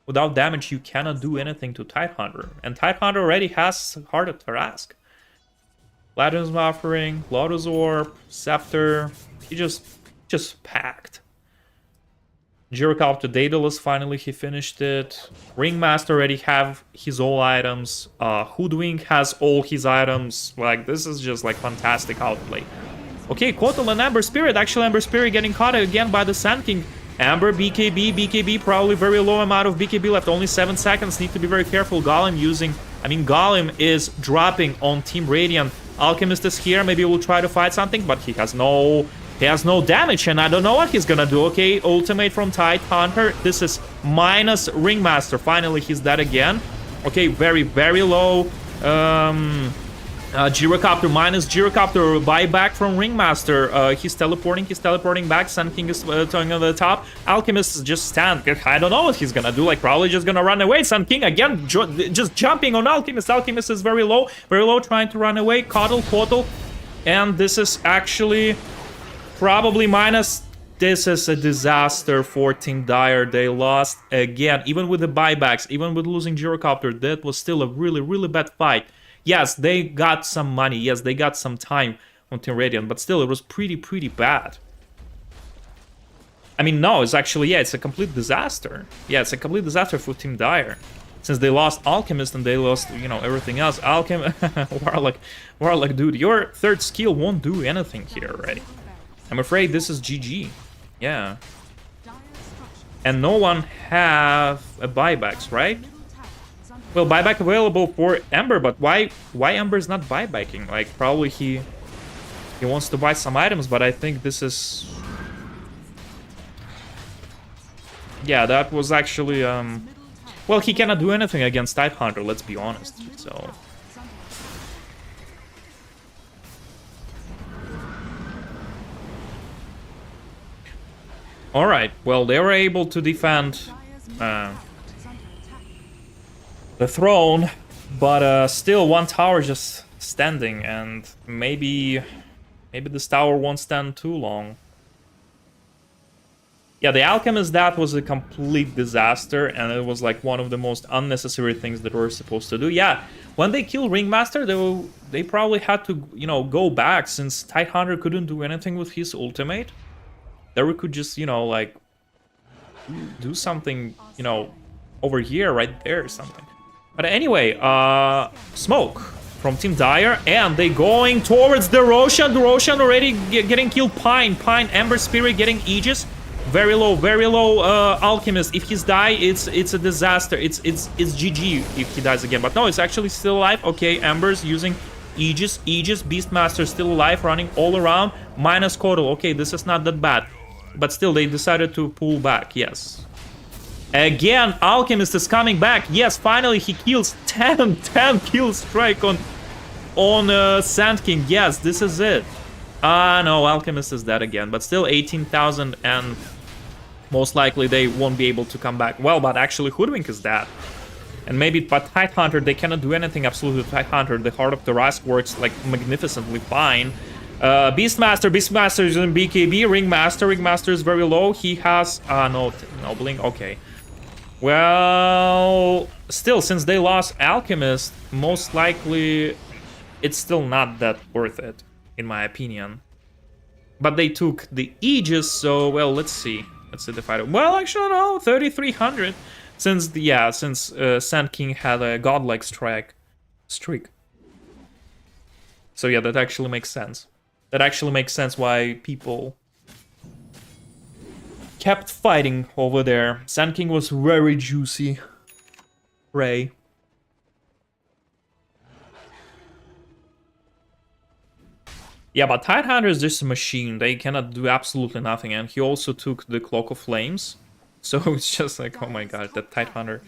Without damage, you cannot do anything to Tidehunter. And Tidehunter already has Heart of Tarrasque. Platinum Offering, Lotus Orb, Scepter. He just packed. Gyrocopter Daedalus, finally he finished it. Ringmaster already have his all items. Hoodwink has all his items. Like, this is just like fantastic outplay. Okay, Kotal and Ember Spirit. Actually, Ember Spirit getting caught again by the Sand King. Ember, BKB, probably very low amount of BKB left, only 7 seconds, need to be very careful. Golem Golem is dropping on Team Radiant. Alchemist is here, maybe we'll try to fight something, but he has no damage, and I don't know what he's gonna do. Okay, ultimate from Tidehunter, this is minus Ringmaster, finally he's dead again. Okay, very low. Gyrocopter minus Gyrocopter buyback from Ringmaster. He's teleporting back. Sun King is turning on the top. Alchemist is just stand. I don't know what he's gonna do, like probably just gonna run away. Sun King again, just jumping on Alchemist. Alchemist is very low, trying to run away. Coddle. And this is actually probably minus. This is a disaster for Team Dire. They lost again, even with the buybacks, even with losing Gyrocopter. That was still a really bad fight. Yes, they got some money. Yes, they got some time on Team Radiant, but still, it was pretty bad. I mean, no, it's actually, yeah, it's a complete disaster. Yeah, it's a complete disaster for Team Dire. Since they lost Alchemist and they lost, you know, everything else. Warlock, dude, your third skill won't do anything here already. I'm afraid this is GG. Yeah. And no one have a buybacks, right? Well, buyback available for Ember, but why Ember is not buybacking? Like, probably he wants to buy some items, but I think this is... Yeah, that was actually, well, he cannot do anything against Tidehunter, let's be honest, so... Alright, well, they were able to defend... the throne, but still one tower just standing, and maybe this tower won't stand too long. Yeah, the Alchemist, that was a complete disaster, and it was like one of the most unnecessary things that we're supposed to do. Yeah, when they killed Ringmaster, they probably had to, you know, go back, since Tidehunter couldn't do anything with his ultimate. There we could just, you know, like do something, you know, over here, right there or something. But anyway, smoke from Team Dire, and they going towards the Roshan. The Roshan already getting killed. Pine, Ember Spirit getting Aegis. Very low, Alchemist. If he's die, it's a disaster. It's GG if he dies again. But no, it's actually still alive. Okay, Ember's using Aegis. Beastmaster still alive, running all around. Minus Coddle. Okay, this is not that bad. But still, they decided to pull back. Yes. Again, Alchemist is coming back. Yes, finally he kills 10 kill strike on Sand King. Yes, this is it. No, Alchemist is dead again. But still 18,000, and most likely they won't be able to come back. Well, but actually Hoodwink is dead. And maybe, but Tidehunter, they cannot do anything absolutely with Tidehunter. The Heart of the Rask works like magnificently fine. Beastmaster is in BKB. Ringmaster is very low. He has, no blink, okay. Well, still, since they lost Alchemist, most likely it's still not that worth it, in my opinion. But they took the Aegis, so, well, let's see. Let's see the fight. Well, actually, no, 3,300. Since Sand King had a godlike streak. So yeah, that actually makes sense. That actually makes sense why people kept fighting over there. Sand King was very juicy. Ray. Yeah, but Tidehunter is just a machine. They cannot do absolutely nothing. And he also took the Cloak of Flames. So it's just like, oh my god, that Tidehunter.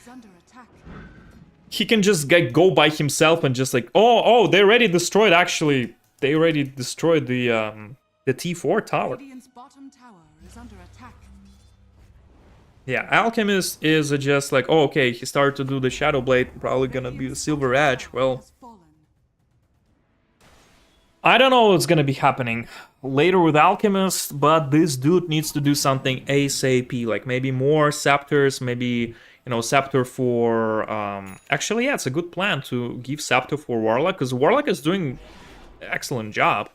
He can just go by himself and just like, oh, they already destroyed, actually. They already destroyed the T4 tower. Yeah, Alchemist is just like, oh, okay, he started to do the Shadow Blade, probably gonna be the Silver Edge. Well, I don't know what's gonna be happening later with Alchemist, but this dude needs to do something ASAP, like maybe more Scepters, maybe, you know, Scepter for, actually, yeah, it's a good plan to give Scepter for Warlock, because Warlock is doing an excellent job.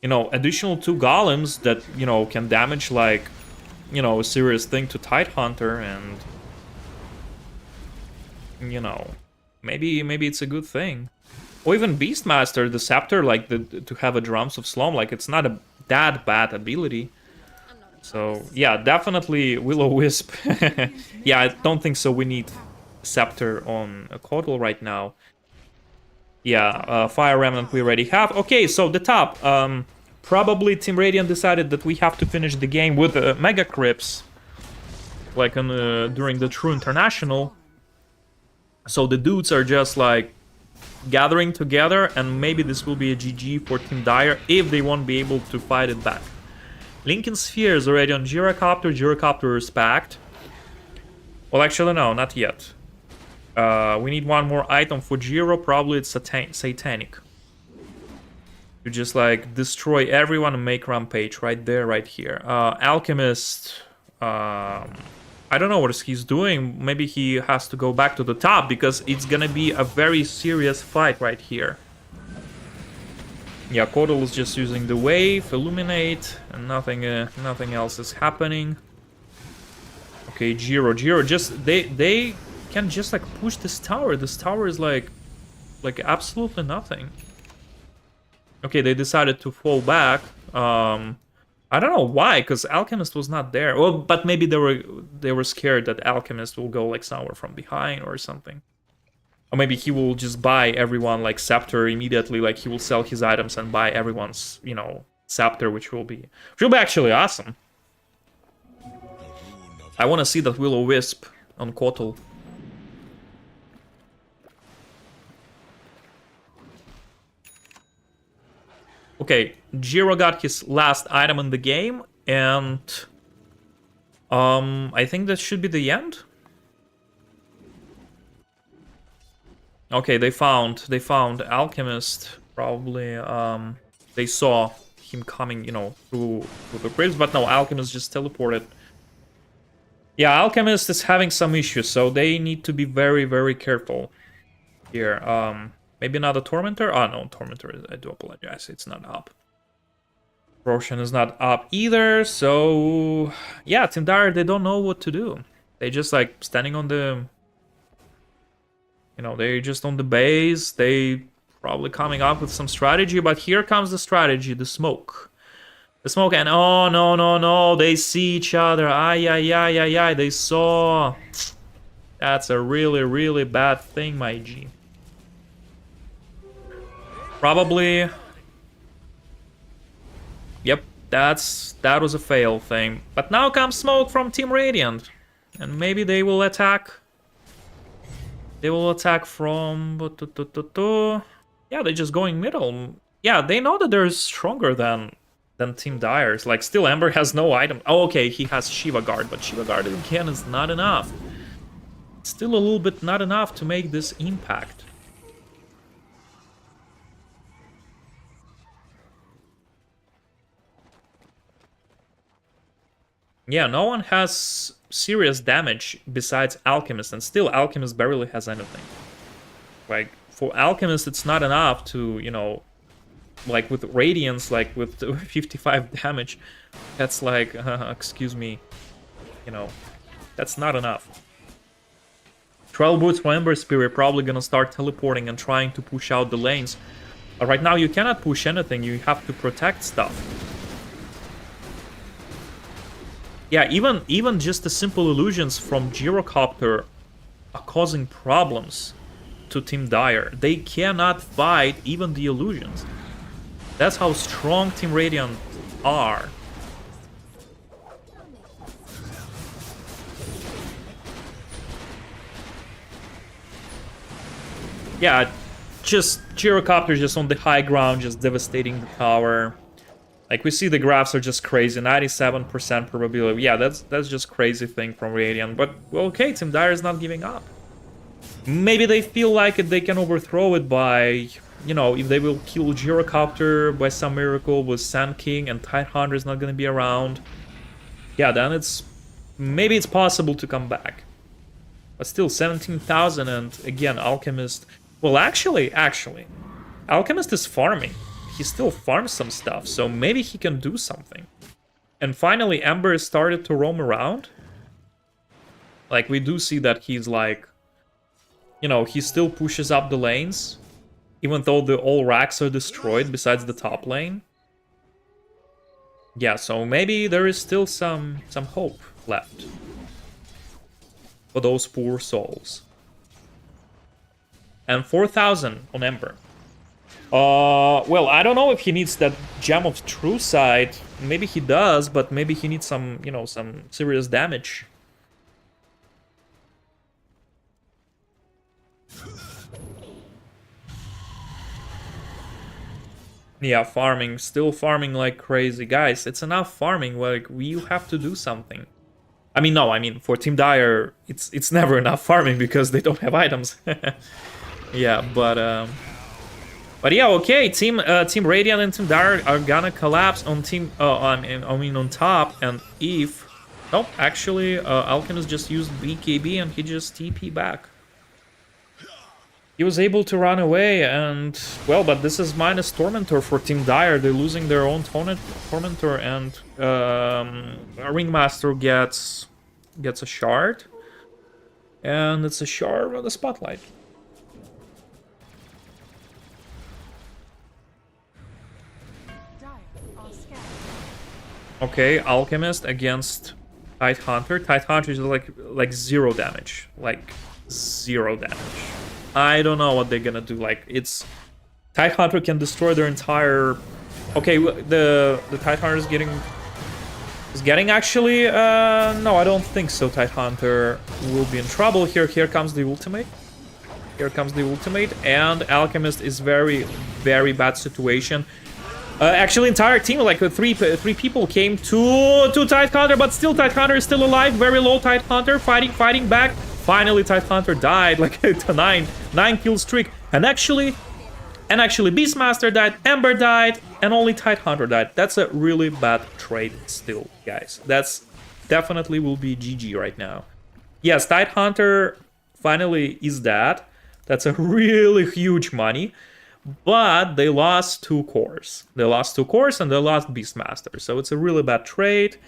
You know, additional 2 golems that, you know, can damage, like, you know, a serious thing to Tidehunter, and, you know, maybe it's a good thing. Or even Beastmaster, the Scepter, like, to have a Drums of Slum, like, it's not that bad ability. So, yeah, definitely Will-O-Wisp. Yeah, I don't think so we need Scepter on a Coddle right now. Yeah, Fire Remnant we already have. Okay, so the top. Probably Team Radiant decided that we have to finish the game with Mega Crypts, like during the True International. So the dudes are just like gathering together, and maybe this will be a GG for Team Dire if they won't be able to fight it back. Lincoln Sphere is already on Gyrocopter. Gyrocopter is packed. Well, actually, no, not yet. We need one more item for Gyro. Probably it's Satanic. To just, like, destroy everyone and make Rampage right there, right here. Alchemist... I don't know what he's doing. Maybe he has to go back to the top, because it's gonna be a very serious fight right here. Yeah, Kodal is just using the wave, illuminate, and nothing else is happening. Okay, Gyro, just they can just like push this tower. This tower is like absolutely nothing. Okay, they decided to fall back. I don't know why, because Alchemist was not there. Well, but maybe they were scared that Alchemist will go like somewhere from behind or something. Or maybe he will just buy everyone like Scepter immediately, like he will sell his items and buy everyone's, you know, Scepter, which will be actually awesome. I want to see that Will-O-Wisp on Kotal. Okay, Jiro got his last item in the game, and I think that should be the end. Okay, they found Alchemist. Probably they saw him coming, you know, through the crypts, but no, Alchemist just teleported. Yeah, Alchemist is having some issues, so they need to be very, very careful here. Maybe not a Tormentor? Oh, no, Tormentor, I do apologize, it's not up. Roshan is not up either, so... Yeah, Team Dire, they don't know what to do. They just, like, standing on the... You know, they're just on the base. They probably coming up with some strategy, but here comes the strategy, the smoke. The smoke, and oh, no, they see each other. Ay, they saw. That's a really, really bad thing, my G. Probably. Yep, that was a fail thing. But now comes smoke from Team Radiant. And maybe they will attack. They will attack from... Yeah, they're just going middle. Yeah, they know that they're stronger than Team Dire's. Like, still, Ember has no item. Oh, okay, he has Shiva Guard, but Shiva Guard again is not enough. Still a little bit not enough to make this impact. Yeah, no one has serious damage besides Alchemist, and still Alchemist barely has anything. Like, for Alchemist, it's not enough to, you know, like with Radiance, like with 55 damage, that's like, excuse me, you know, that's not enough. Trail Boots for Ember Spirit probably gonna start teleporting and trying to push out the lanes. But right now you cannot push anything, you have to protect stuff. Yeah, even just the simple illusions from Gyrocopter are causing problems to Team Dire. They cannot fight even the illusions. That's how strong Team Radiant are. Yeah, just Gyrocopter just on the high ground, just devastating the tower. Like, we see the graphs are just crazy, 97% probability. Yeah, that's just crazy thing from Radiant. But, well, okay, Team Dire is not giving up. Maybe they feel like they can overthrow it by, you know, if they will kill Gyrocopter by some miracle with Sand King and Tidehunter is not going to be around. Yeah, then it's... Maybe it's possible to come back. But still, 17,000 and, again, Alchemist... Well, actually, Alchemist is farming. He still farms some stuff, so maybe he can do something. And finally, Ember started to roam around. Like, we do see that he's like... You know, he still pushes up the lanes. Even though all racks are destroyed, besides the top lane. Yeah, so maybe there is still some hope left. For those poor souls. And 4,000 on Ember. Well, I don't know if he needs that Gem of True Sight. Maybe he does, but maybe he needs some, you know, some serious damage. Yeah, farming, still farming like crazy. Guys, it's enough farming, like, you have to do something. I mean, no, I mean, for Team Dire, it's never enough farming because they don't have items. Yeah, but yeah, okay, Team Radiant and Team Dire are gonna collapse on Team, I mean, on top, and if... Nope, actually, Alchemist just used BKB and he just TP back. He was able to run away, and, well, but this is minus Tormentor for Team Dire. They're losing their own Tormentor, and Ringmaster gets a shard. And it's a shard on the Spotlight. Dire are scattered. Okay, Alchemist against Tidehunter. Tidehunter is like 0 damage. Like, 0 damage. I don't know what they're gonna do. Like, it's... Tidehunter can destroy their entire... Okay, the Tidehunter is getting... actually... no, I don't think so. Tidehunter will be in trouble here. Here comes the ultimate. Here comes the ultimate. And Alchemist is very, very bad situation. Actually, entire team, like three people came to Tidehunter, but still Tidehunter is still alive. Very low Tidehunter, fighting back. Finally, Tidehunter died, like a 9 kill streak. And actually, Beastmaster died, Ember died, and only Tidehunter died. That's a really bad trade still, guys. That's definitely will be GG right now. Yes, Tidehunter finally is dead. That's a really huge money. But they lost 2 cores. They lost 2 cores and they lost Beastmaster. So it's a really bad trade.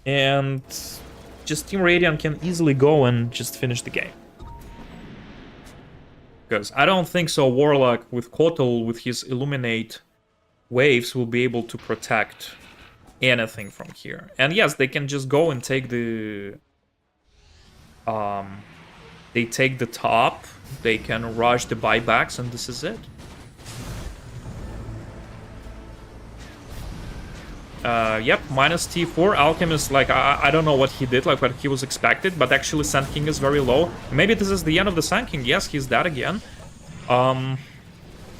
And just Team Radiant can easily go and just finish the game. Because I don't think so Warlock with Kotal with his Illuminate waves will be able to protect anything from here. And yes, they can just go and take the... they take the top. They can rush the buybacks and this is it. Yep, minus T4. Alchemist, like, I don't know what he did, like what he was expected, but actually Sand King is very low. Maybe this is the end of the Sand King. Yes, he's dead again. 2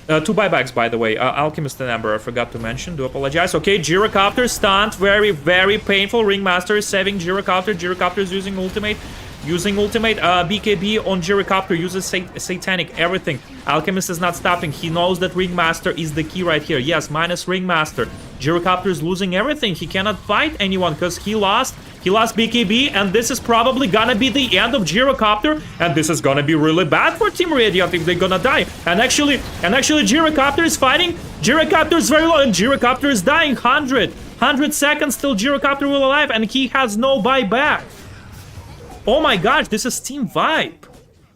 buybacks, by the way. Alchemist and Ember, I forgot to mention. Do apologize. Okay, Gyrocopter stunned. Very, very painful. Ringmaster is saving Gyrocopter. Gyrocopter is using ultimate. BKB on Gyrocopter, uses Satanic, everything. Alchemist is not stopping. He knows that Ringmaster is the key right here. Yes, minus Ringmaster. Gyrocopter is losing everything. He cannot fight anyone because he lost BKB, and this is probably gonna be the end of Gyrocopter, and this is gonna be really bad for Team Radiant if they're gonna die. And actually Gyrocopter is fighting. Gyrocopter is very low, and Gyrocopter is dying. 100 seconds till Gyrocopter will alive, and he has no buyback. Oh my gosh, this is Team Vibe.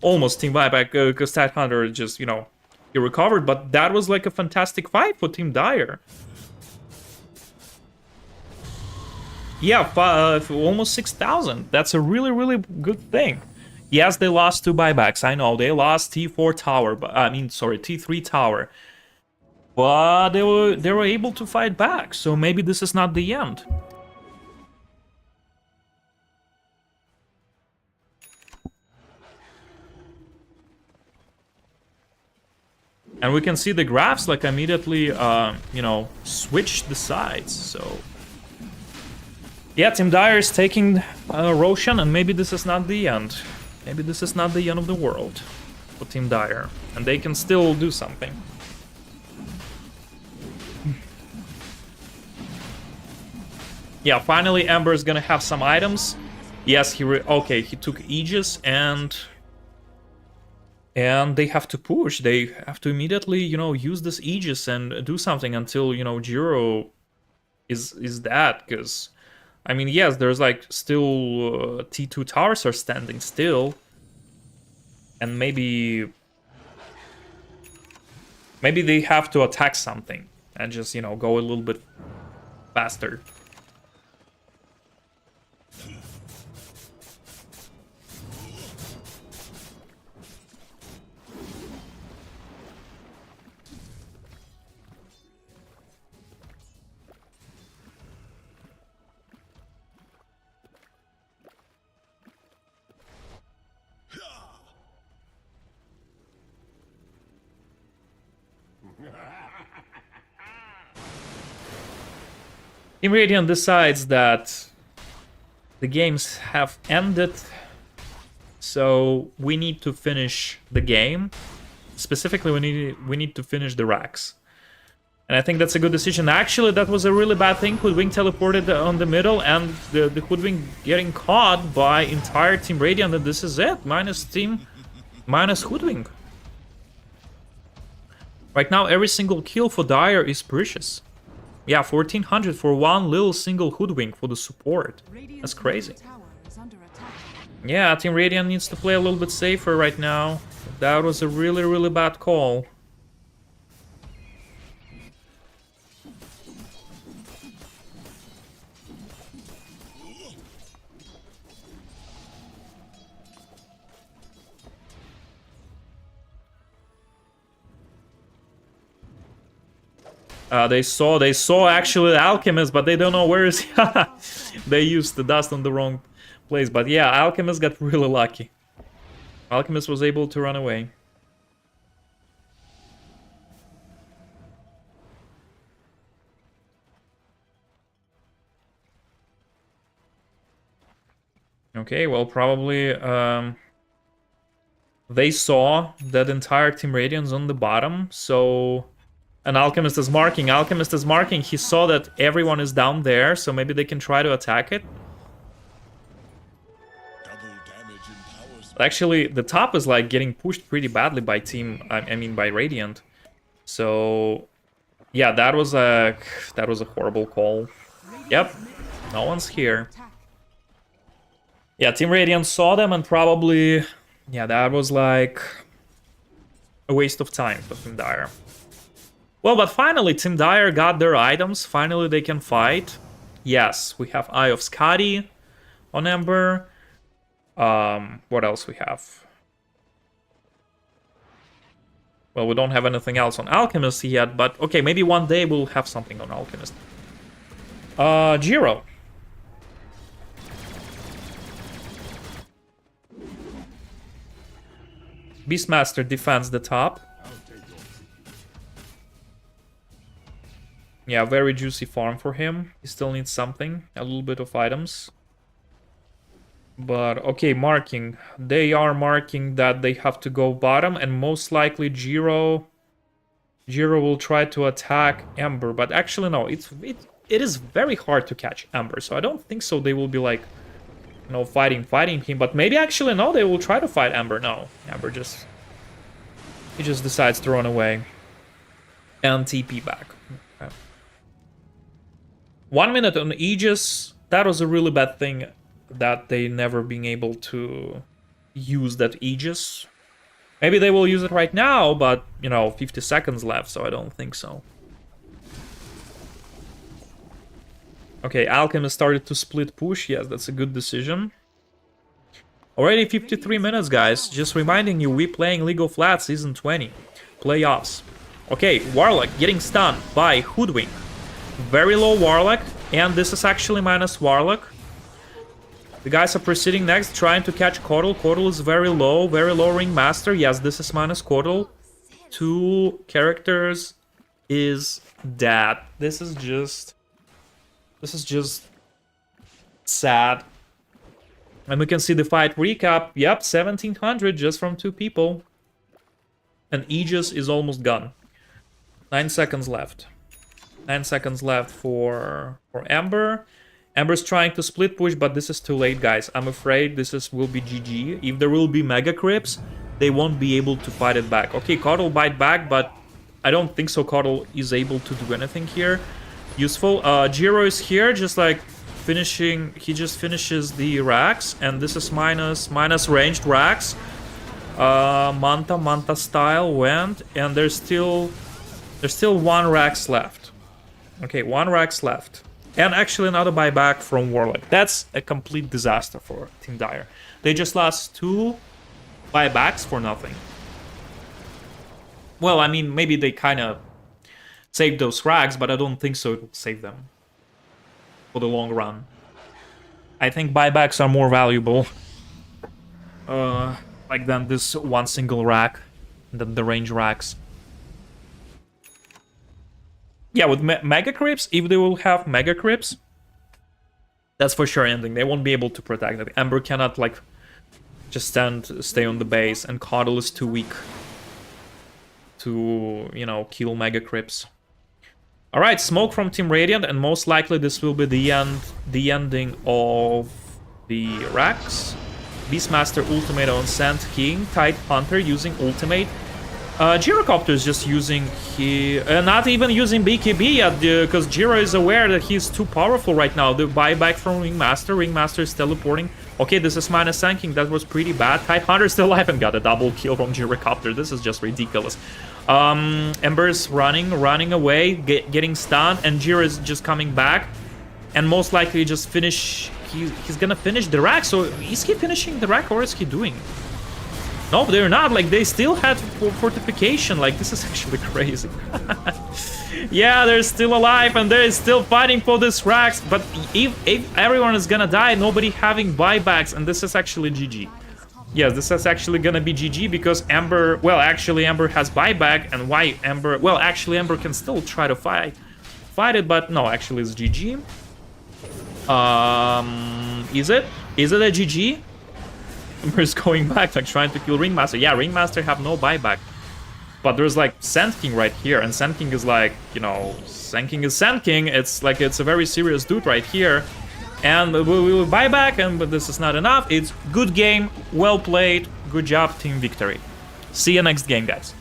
Almost Team Vibe, because Tidehunter just, you know, he recovered, but that was like a fantastic fight for Team Dire. Yeah, almost 6,000. That's a really, really good thing. Yes, they lost 2 buybacks. I know, they lost T4 tower, but I mean, sorry, T3 tower. But they were able to fight back, so maybe this is not the end. And we can see the graphs, like, immediately, you know, switch the sides, so... Yeah, Team Dire is taking Roshan, and maybe this is not the end. Maybe this is not the end of the world for Team Dire. And they can still do something. Yeah, finally Ember is gonna have some items. Yes, he took Aegis, and they have to push. They have to immediately, you know, use this Aegis and do something until, you know, Jiro is that, because... I mean, yes, there's like still T2 towers are standing still. And maybe they have to attack something and just, you know, go a little bit faster. Team Radiant decides that the games have ended, so we need to finish the game. Specifically, we need to finish the racks. And I think that's a good decision. Actually, that was a really bad thing. Hoodwink teleported on the middle, and the Hoodwink getting caught by entire Team Radiant, and this is it. Minus Hoodwink. Right now, every single kill for Dire is precious. Yeah, 1400 for one little single Hoodwink for the support. That's crazy. Yeah, Team Radiant needs to play a little bit safer right now. That was a really, really bad call. They saw actually the Alchemist, but they don't know where is he. They used the dust on the wrong place. But yeah, Alchemist got really lucky. Alchemist was able to run away. Okay, well, probably they saw that entire Team Radiant's on the bottom, so... And Alchemist is marking. Alchemist is marking. He saw that everyone is down there, so maybe they can try to attack it. Actually, the top is like getting pushed pretty badly by Team. I mean, by Radiant. So, yeah, that was a horrible call. Yep, no one's here. Yeah, Team Radiant saw them and probably, yeah, that was like a waste of time for Team Dire. Well, but finally, Team Dire got their items. Finally, they can fight. Yes, we have Eye of Skadi on Ember. What else we have? Well, we don't have anything else on Alchemist yet, but okay, maybe one day we'll have something on Alchemist. Jiro. Beastmaster defends the top. Yeah, very juicy farm for him. He still needs something, a little bit of items. But, okay, marking. They are marking that they have to go bottom, and most likely Jiro will try to attack Ember. But actually, no, it is very hard to catch Ember, so I don't think so they will be like, you know, fighting him. But maybe actually, no, they will try to fight Ember. No, Ember just... he just decides to run away. And TP back. 1 minute on Aegis. That was a really bad thing that they never been able to use that Aegis. Maybe they will use it right now, but, you know, 50 seconds left, so I don't think so. Okay, Alchemist started to split push. Yes, that's a good decision. Already 53 minutes, guys. Just reminding you, we playing League of Legends Season 20. Playoffs. Okay, Warlock getting stunned by Hoodwink. Very low Warlock, and this is actually minus Warlock. The guys are proceeding next, trying to catch Kotal. Kotal is very low Ringmaster. Yes, this is minus Kotal. 2 characters is dead. This is just sad. And we can see the fight recap. Yep, 1700 just from 2 people. And Aegis is almost gone. 9 seconds left. 9 seconds left for Ember. Ember's trying to split push, but this is too late, guys. I'm afraid this will be GG. If there will be Mega Crips, they won't be able to fight it back. Okay, Kotal bite back, but I don't think so Kotal is able to do anything here useful. Jiro is here, just like finishing. He just finishes the racks, and this is minus ranged racks. Manta style went, and there's still 1 racks left. Okay, 1 racks left. And actually another buyback from Warlock. That's a complete disaster for Team Dire. They just lost 2 buybacks for nothing. Well, I mean, maybe they kind of saved those racks, but I don't think so it will save them for the long run. I think buybacks are more valuable like than this 1 single rack, than the range racks. Yeah, with Mega Creeps, if they will have Mega Creeps, that's for sure ending. They won't be able to protect it. Ember cannot, like, just stay on the base, and Coddle is too weak to, you know, kill Mega Creeps. Alright, smoke from Team Radiant, and most likely this will be the ending of the Rax. Beastmaster ultimate on Sand King, Tide Hunter using ultimate. Gyrocopter is just using not even using BKB yet, because Gyro is aware that he's too powerful right now. The buyback from Ringmaster. Ringmaster is teleporting. Okay, this is minus Sand King. That was pretty bad. Tide Hunter still alive and got a double kill from Gyrocopter. This is just ridiculous. Ember's running away, getting stunned, and Gyro is just coming back, and most likely just finish. He's gonna finish the rack. So is he finishing the rack, or is he doing? No, they're not. Like, they still had fortification. Like, this is actually crazy. Yeah, they're still alive, and they're still fighting for this racks. But if everyone is gonna die, nobody having buybacks, and this is actually GG. Yes, this is actually gonna be GG, because Ember... Well, actually, Ember has buyback, and why Ember... Well, actually, Ember can still try to fight it, but no, actually, it's GG. Is it? Is it a GG? Ember's going back, like, trying to kill Ringmaster. Yeah, Ringmaster have no buyback. But there's, like, Sand King right here, and Sand King is, like, you know... Sand King is Sand King. It's, like, it's a very serious dude right here. And we will buy back, but this is not enough. It's good game, well played, good job, team victory. See you next game, guys.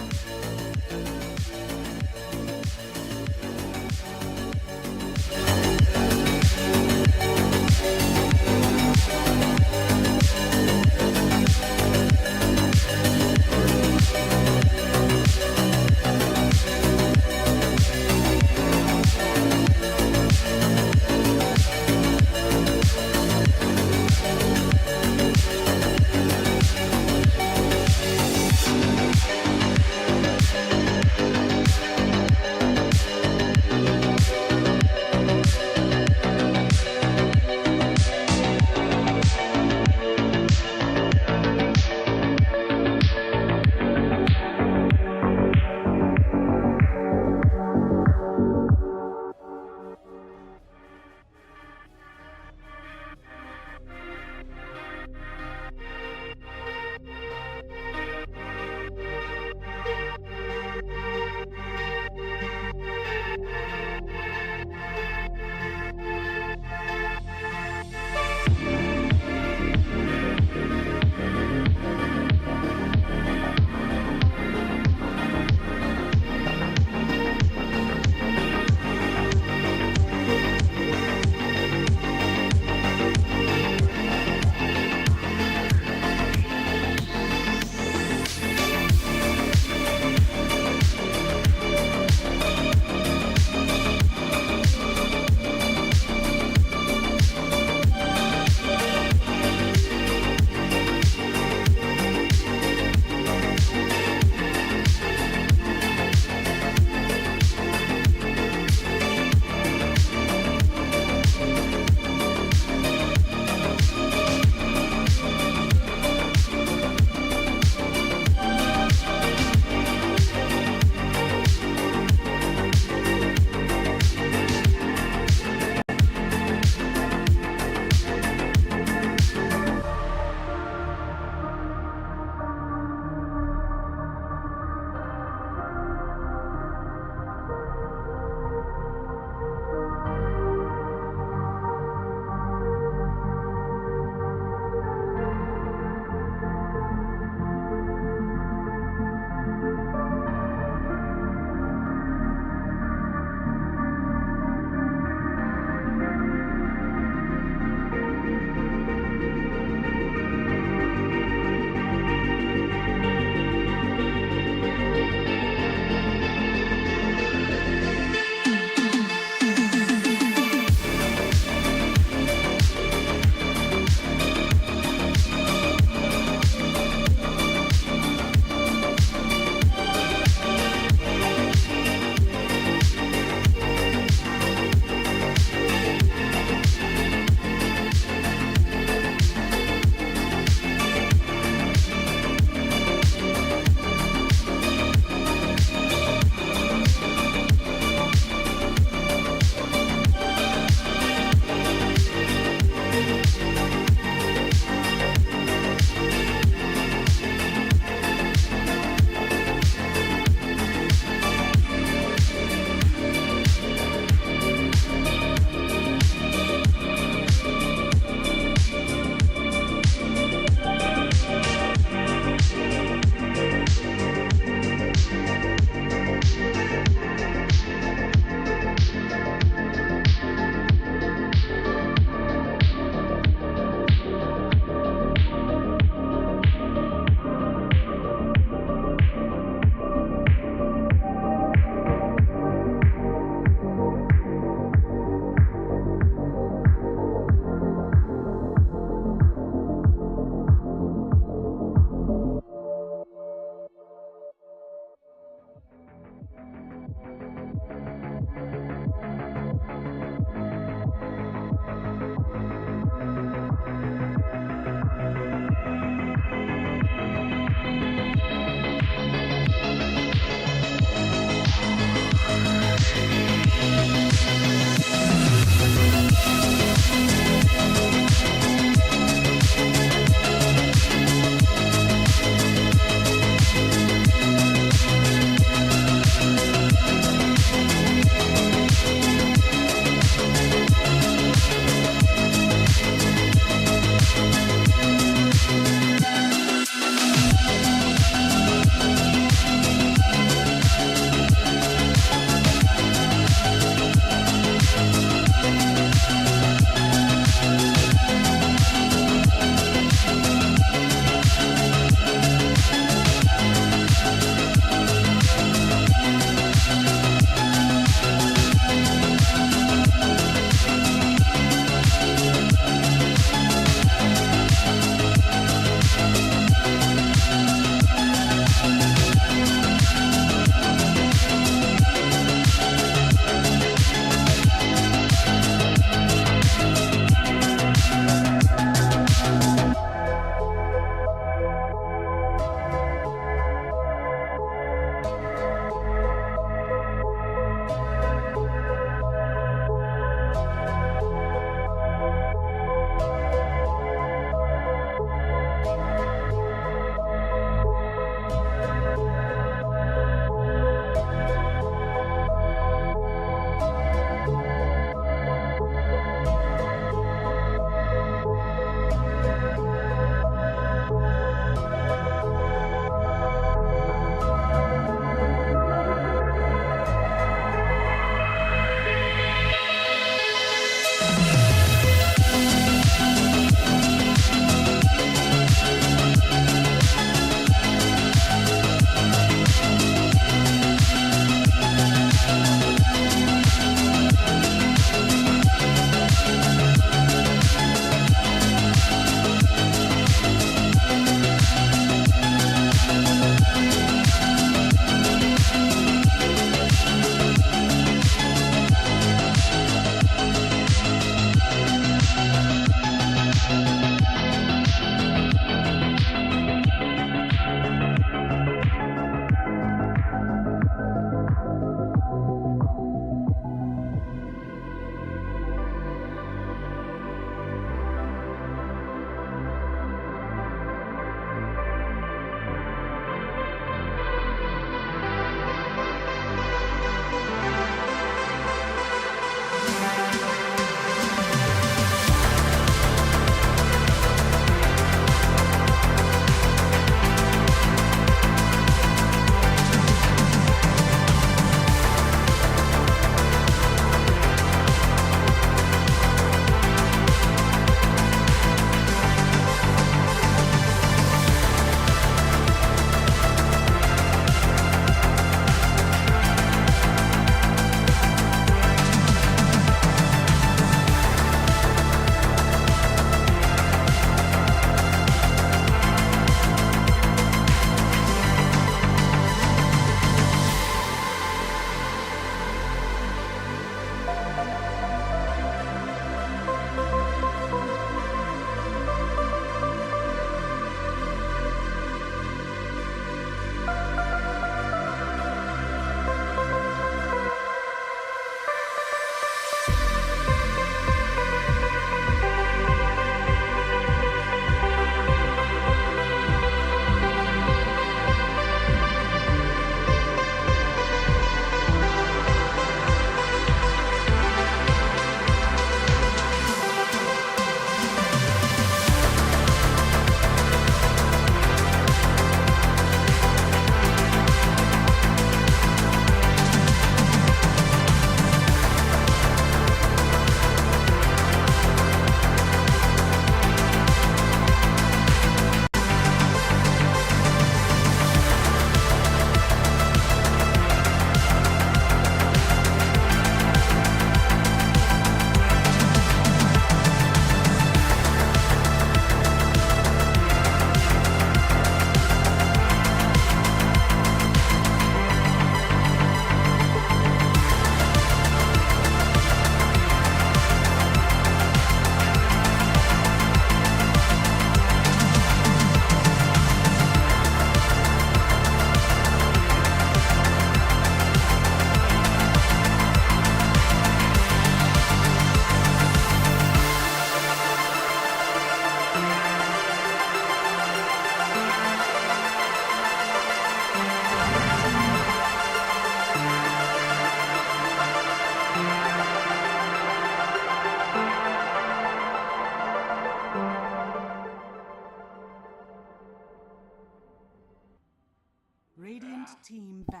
team ban.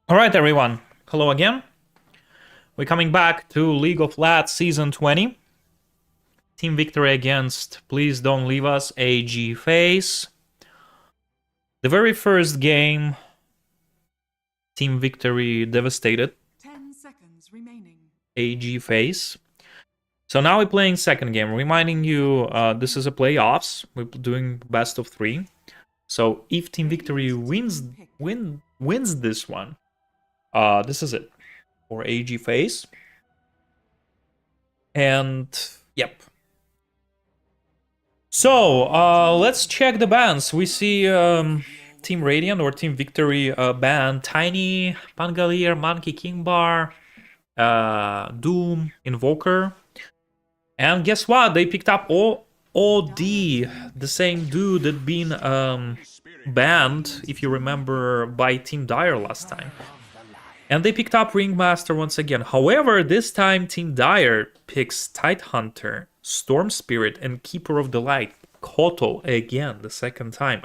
All right, everyone. Hello again. We're coming back to League of Lads Season 20. Team victory against Please Don't Leave Us, Ag.Phase. The very first game, team victory devastated 10 seconds remaining. Ag.Phase. So now we're playing second game. Reminding you, this is a playoffs. We're doing best of 3. So if team victory wins this one, this is it for Ag.Phase. And yep. So let's check the bans. We see Team Radiant or Team Victory ban Tiny, Pangolier, Monkey King Bar, Doom, Invoker. And guess what? They picked up OD, the same dude that been banned, if you remember, by Team Dire last time. And they picked up Ringmaster once again. However, this time Team Dire picks Tidehunter, Storm Spirit, and Keeper of the Light. Koto again, the second time.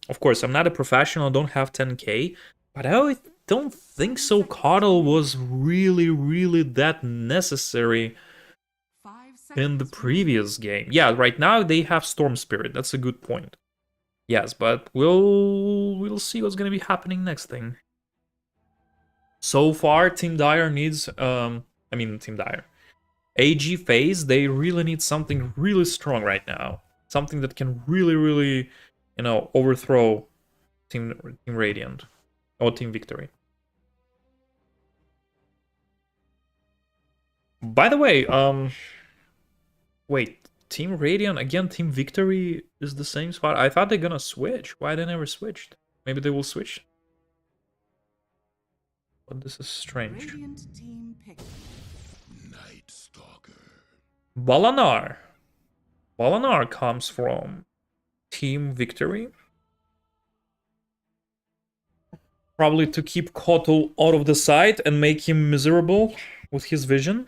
Of course, I'm not a professional, don't have 10k, but I don't think so Koto was really that necessary 5 in the seconds previous game. Yeah, right now they have Storm Spirit, that's a good point. Yes, but we'll see what's gonna be happening next thing. So far, Team Dire needs, Team Dire. Ag.Phase, they really need something really strong right now. Something that can really, overthrow Team Radiant. Or Team Victory. By the way, wait, Team Radiant, again, Team Victory is the same spot? I thought they're gonna switch. Why they never switched? Maybe they will switch? But this is strange. Radiant team pick. Night Stalker. Balanar. Balanar comes from Team Victory. Probably to keep Koto out of the sight and make him miserable with his vision.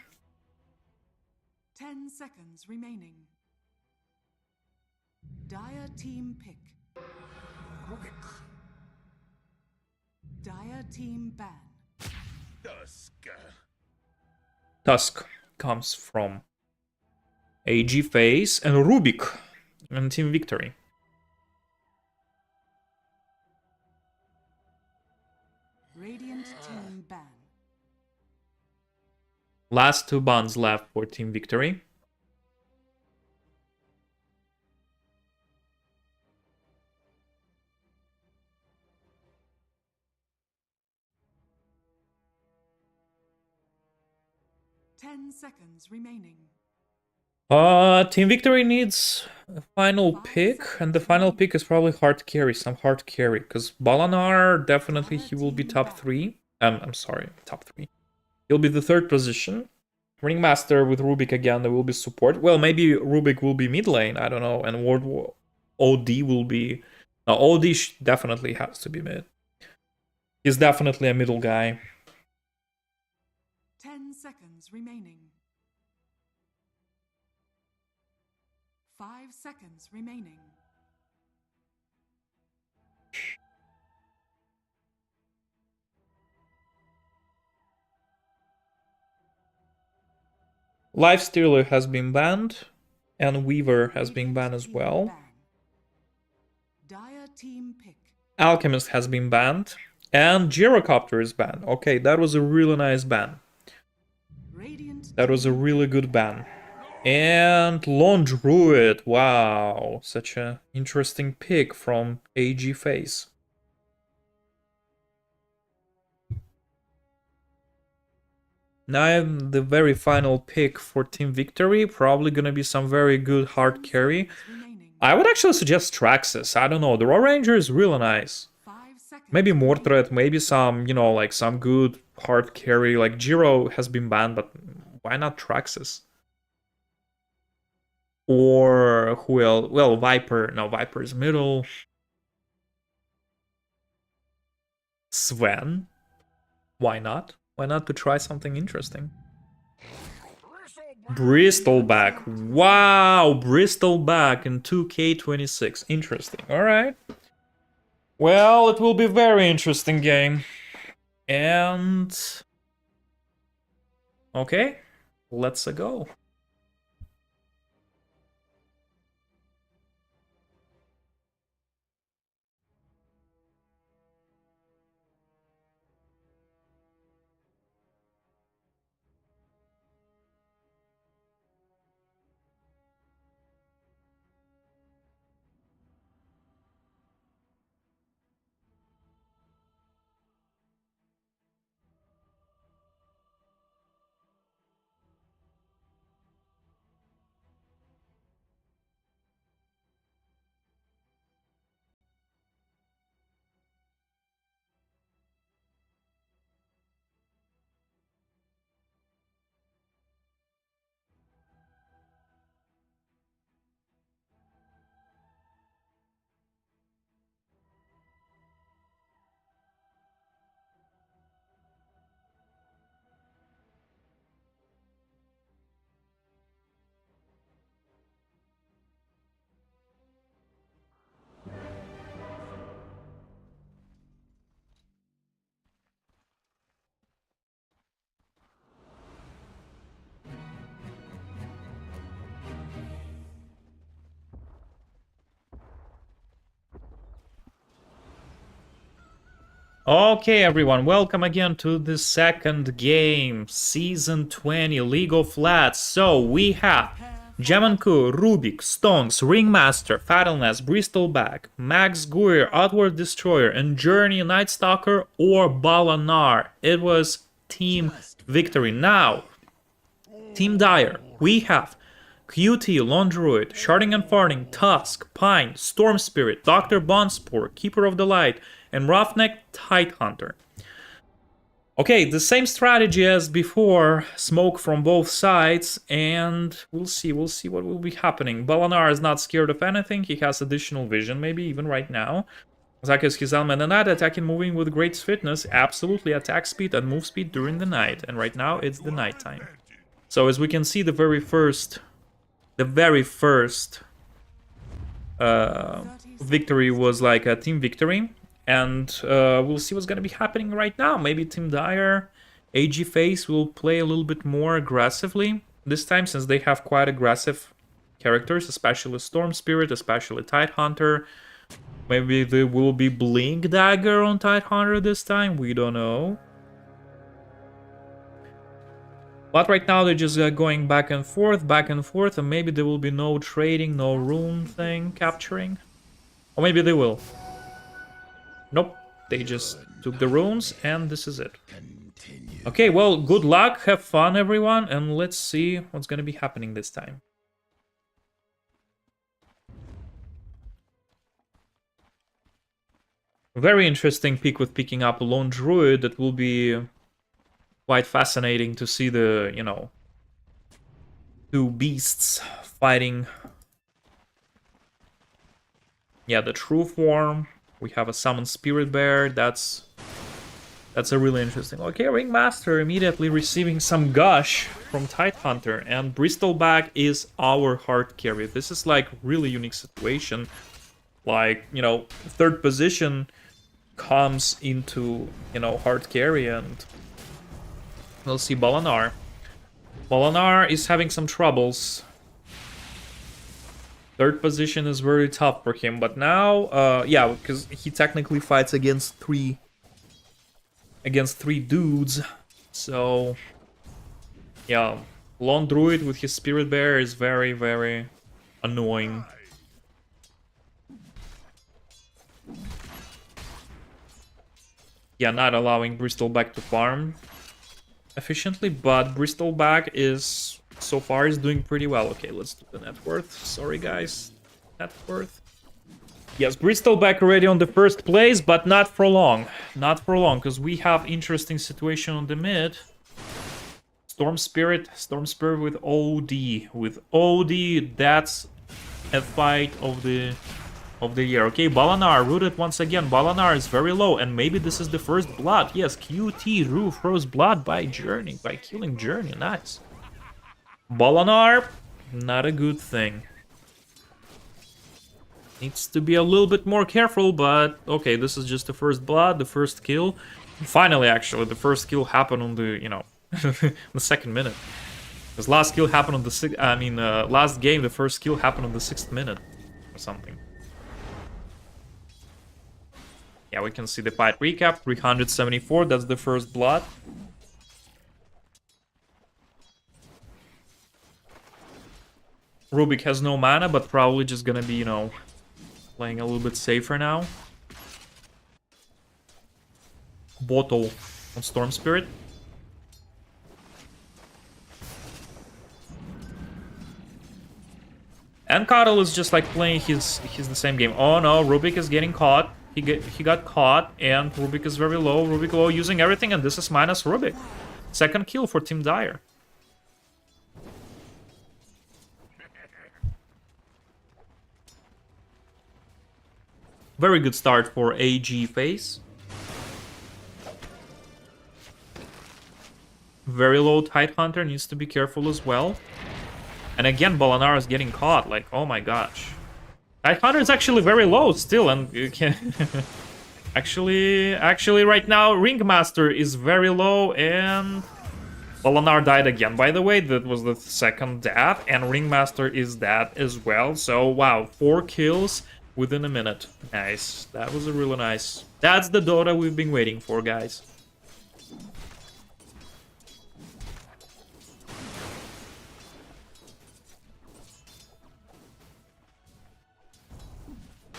10 seconds remaining. Dire team pick. Dire team ban. Tusk comes from Ag.Phase and Rubik and Team Victory. Radiant team ban. Last 2 bans left for Team Victory. Ten seconds remaining. Team Victory needs a final pick, and the final pick is probably hard carry, some hard carry, because Balanar, definitely he will be top 3. I'm sorry, top 3. He'll be the 3rd position. Ringmaster with Rubik again, there will be support. Well, maybe Rubik will be mid lane, I don't know, and OD will be... No, OD definitely has to be mid. He's definitely a middle guy. 10 seconds remaining. 5 seconds remaining. Lifestealer has been banned, and Weaver has been banned as well. Dire team pick. Alchemist has been banned, and Gyrocopter is banned. Okay, that was a really nice ban. Radiant That was a really good ban. And Lone Druid, wow, such an interesting pick from Ag.Phase. Now the very final pick for Team Victory, probably gonna be some very good hard carry. remaining. I would actually suggest Traxxas, I don't know, the Raw Ranger is really nice. 5 seconds. Maybe Mordred, maybe some, like some good hard carry, like Giro has been banned, but why not Traxxas? Or who else? Well, Viper. No, Viper's middle. Sven. Why not? Why not to try something interesting? Bristleback. Wow, Bristleback in 2K26. Interesting. All right. Well, it will be a very interesting game. And... okay, let's go. Okay, everyone, welcome again to the second game, Season 20, League of Flats. So, we have Jamanku, Rubik, Stonks, Ringmaster, Fatalness, Bristleback, Max Guir, Outward Destroyer, and Journey, Night Stalker, or Balanar. It was Team Victory. Now, Team Dire, we have QT, Lone Druid, Sharding and Farting, Tusk, Pine, Storm Spirit, Dr. Bondspore, Keeper of the Light, and Roughneck Tidehunter. Okay, the same strategy as before, smoke from both sides, and we'll see what will be happening. Balanar is not scared of anything, he has additional vision, maybe even right now. Zakis, his element and night, attacking, moving with great fitness, absolutely attack speed and move speed during the night, and right now it's the night time. So as we can see, the very first victory was like a team victory. And we'll see what's going to be happening right now. Maybe Team Dire, Ag.Phase will play a little bit more aggressively this time, since they have quite aggressive characters, especially Storm Spirit, especially Tidehunter. Maybe there will be Blink Dagger on Tidehunter this time, we don't know. But right now they're just going back and forth, and maybe there will be no trading, no rune thing capturing. Or maybe they will. Nope, they just took the runes, and this is it. Okay, well, good luck, have fun, everyone, and let's see what's gonna be happening this time. Very interesting pick with picking up a Lone Druid. That will be quite fascinating to see the, you know, two beasts fighting. Yeah, the true form. We have a Summoned Spirit Bear, that's a really interesting. Okay, Ringmaster immediately receiving some gush from Tidehunter, and Bristleback is our hard carry. This is like really unique situation. Like, you know, third position comes into, you know, hard carry, and we'll see Balanar. Balanar is having some troubles. Third position is very tough for him, but now, yeah, because he technically fights against three dudes. So, yeah, Lone Druid with his Spirit Bear is very, very annoying. Yeah, not allowing Bristleback to farm efficiently, but Bristleback is... so far is doing pretty well. Okay, let's do the net worth. Sorry, guys. Net worth. Yes, Bristleback already on the first place, but not for long. Not for long, because we have interesting situation on the mid. Storm Spirit with OD. With OD, that's a fight of the year. Okay, Balanar rooted once again. Balanar is very low, and maybe this is the first blood. Yes, QT Rue throws blood by Journey, by killing Journey. Nice. Balanar, not a good thing. Needs to be a little bit more careful, but okay, this is just the first blood, the first kill. Finally, actually, the first kill happened on the, you know, the second minute. Because last kill happened on the last game, the first kill happened on the 6th minute or something. Yeah, we can see the fight recap, 374, that's the first blood. Rubik has no mana, but probably just gonna be, you know, playing a little bit safer now. Bottle on Storm Spirit. And Cuddle is just like playing his the same game. Oh no, Rubik is getting caught. He got caught, and Rubik is very low. Rubik low using everything, and this is minus Rubik. Second kill for Team Dire. Very good start for Ag.Phase. Very low Tidehunter, needs to be careful as well. And again, Bolanar is getting caught, like, oh my gosh. Tidehunter is actually very low still, and you can... actually right now, Ringmaster is very low, and... Bolanar died again, by the way, that was the second death, and Ringmaster is dead as well, so wow, 4 kills within a minute. Nice, that was a really nice... That's the Dota we've been waiting for, guys.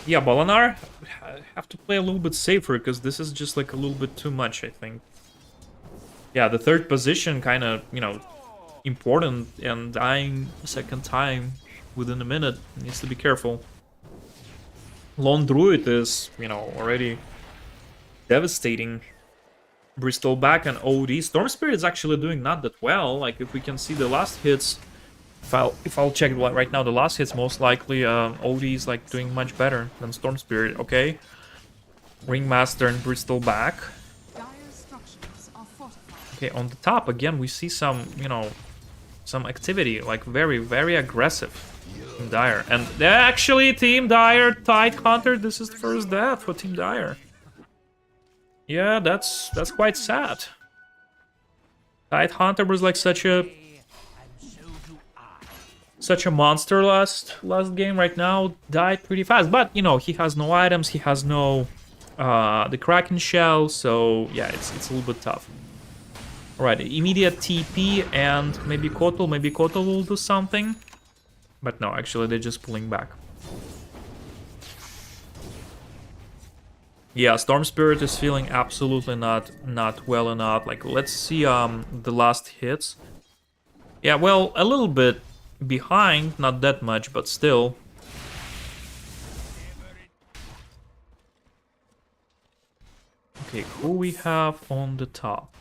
Yeah, Bolanar, I have to play a little bit safer, because this is just like a little bit too much, I think. Yeah, the third position kind of, you know, important, and dying a second time within a minute needs to be careful. Lone Druid is, you know, already devastating. Bristol back and OD. Storm Spirit is actually doing not that well. Like, if we can see the last hits, if I'll check right now, the last hits, most likely OD is like doing much better than Storm Spirit. Okay, Ringmaster and Bristol back. Okay, on the top again we see some, you know, some activity, like very aggressive. Team Dire, and actually Team Dire Tidehunter. This is the first death for Team Dire. Yeah, that's quite sad. Tidehunter was like such a monster last game. Right now died pretty fast, but you know, he has no items, he has no the Kraken shell, so yeah, it's a little bit tough. Alright, immediate TP and maybe Kotal will do something, but no, actually they're just pulling back. Yeah, Storm Spirit is feeling absolutely not well enough. Like, let's see the last hits. Yeah, well, a little bit behind, not that much, but still. Okay, who we have on the top?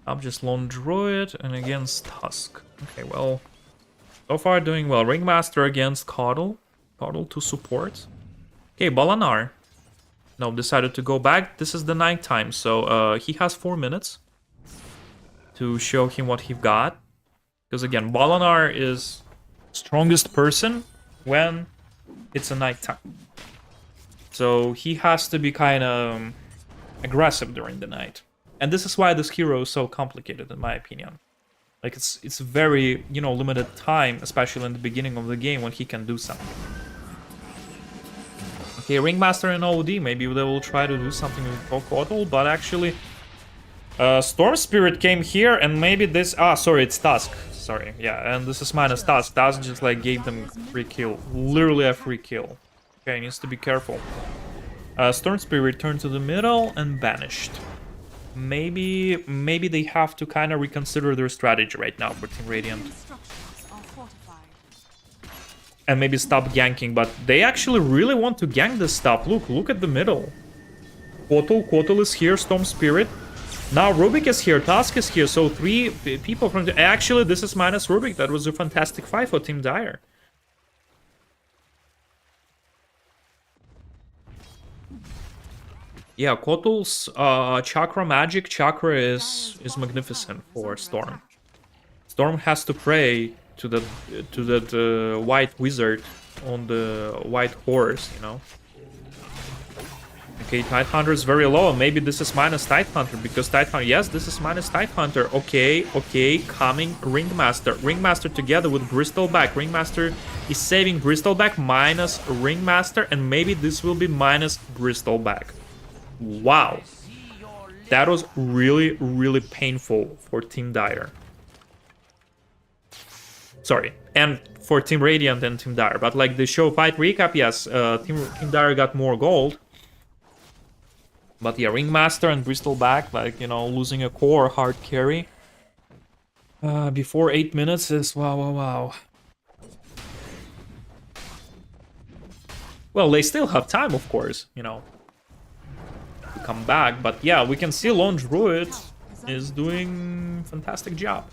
I'm just Lone Druid and against Tusk. Okay, well, so far doing well. Ringmaster against Caudle. Caudle to support. Okay, Bolanar. No, decided to go back. This is the night time, so he has 4 minutes to show him what he got. Because again, Bolanar is strongest person when it's a night time. So he has to be kind of aggressive during the night. And this is why this hero is so complicated, in my opinion. Like, it's very, you know, limited time, especially in the beginning of the game, when he can do something. Okay, Ringmaster and OD, maybe they will try to do something with Caudle, but actually... Storm Spirit came here, and maybe this... Ah, sorry, it's Tusk. Sorry, yeah, and this is minus Tusk. Tusk just, like, gave them free kill. Literally a free kill. Okay, needs to be careful. Storm Spirit turned to the middle and banished. Maybe they have to kind of reconsider their strategy right now for Team Radiant. And maybe stop ganking, but they actually really want to gank this stuff. Look at the middle. Kotal is here, Storm Spirit. Now Rubik is here, Tusk is here, so 3 people from the... Actually, this is minus Rubik. That was a fantastic fight for Team Dire. Yeah, Kotal's chakra magic chakra is magnificent for Storm. Storm has to pray to that white wizard on the white horse, you know. Okay, Tidehunter is very low. Maybe this is minus Tidehunter because Tidehunter. Yes, this is minus Tidehunter. Okay, okay. Coming Ringmaster. Ringmaster together with Bristleback. Ringmaster is saving Bristleback minus Ringmaster, and maybe this will be minus Bristleback. Wow. That was really, really painful for Team Dire. Sorry, and for Team Radiant and Team Dire. But like the show fight recap, yes, Team Dire got more gold. But yeah, Ringmaster and Bristleback, like, you know, losing a core hard carry before 8 minutes is wow, wow, wow. Well, they still have time, of course, you know, to come back. But yeah, we can see Lone Druid is doing a fantastic job.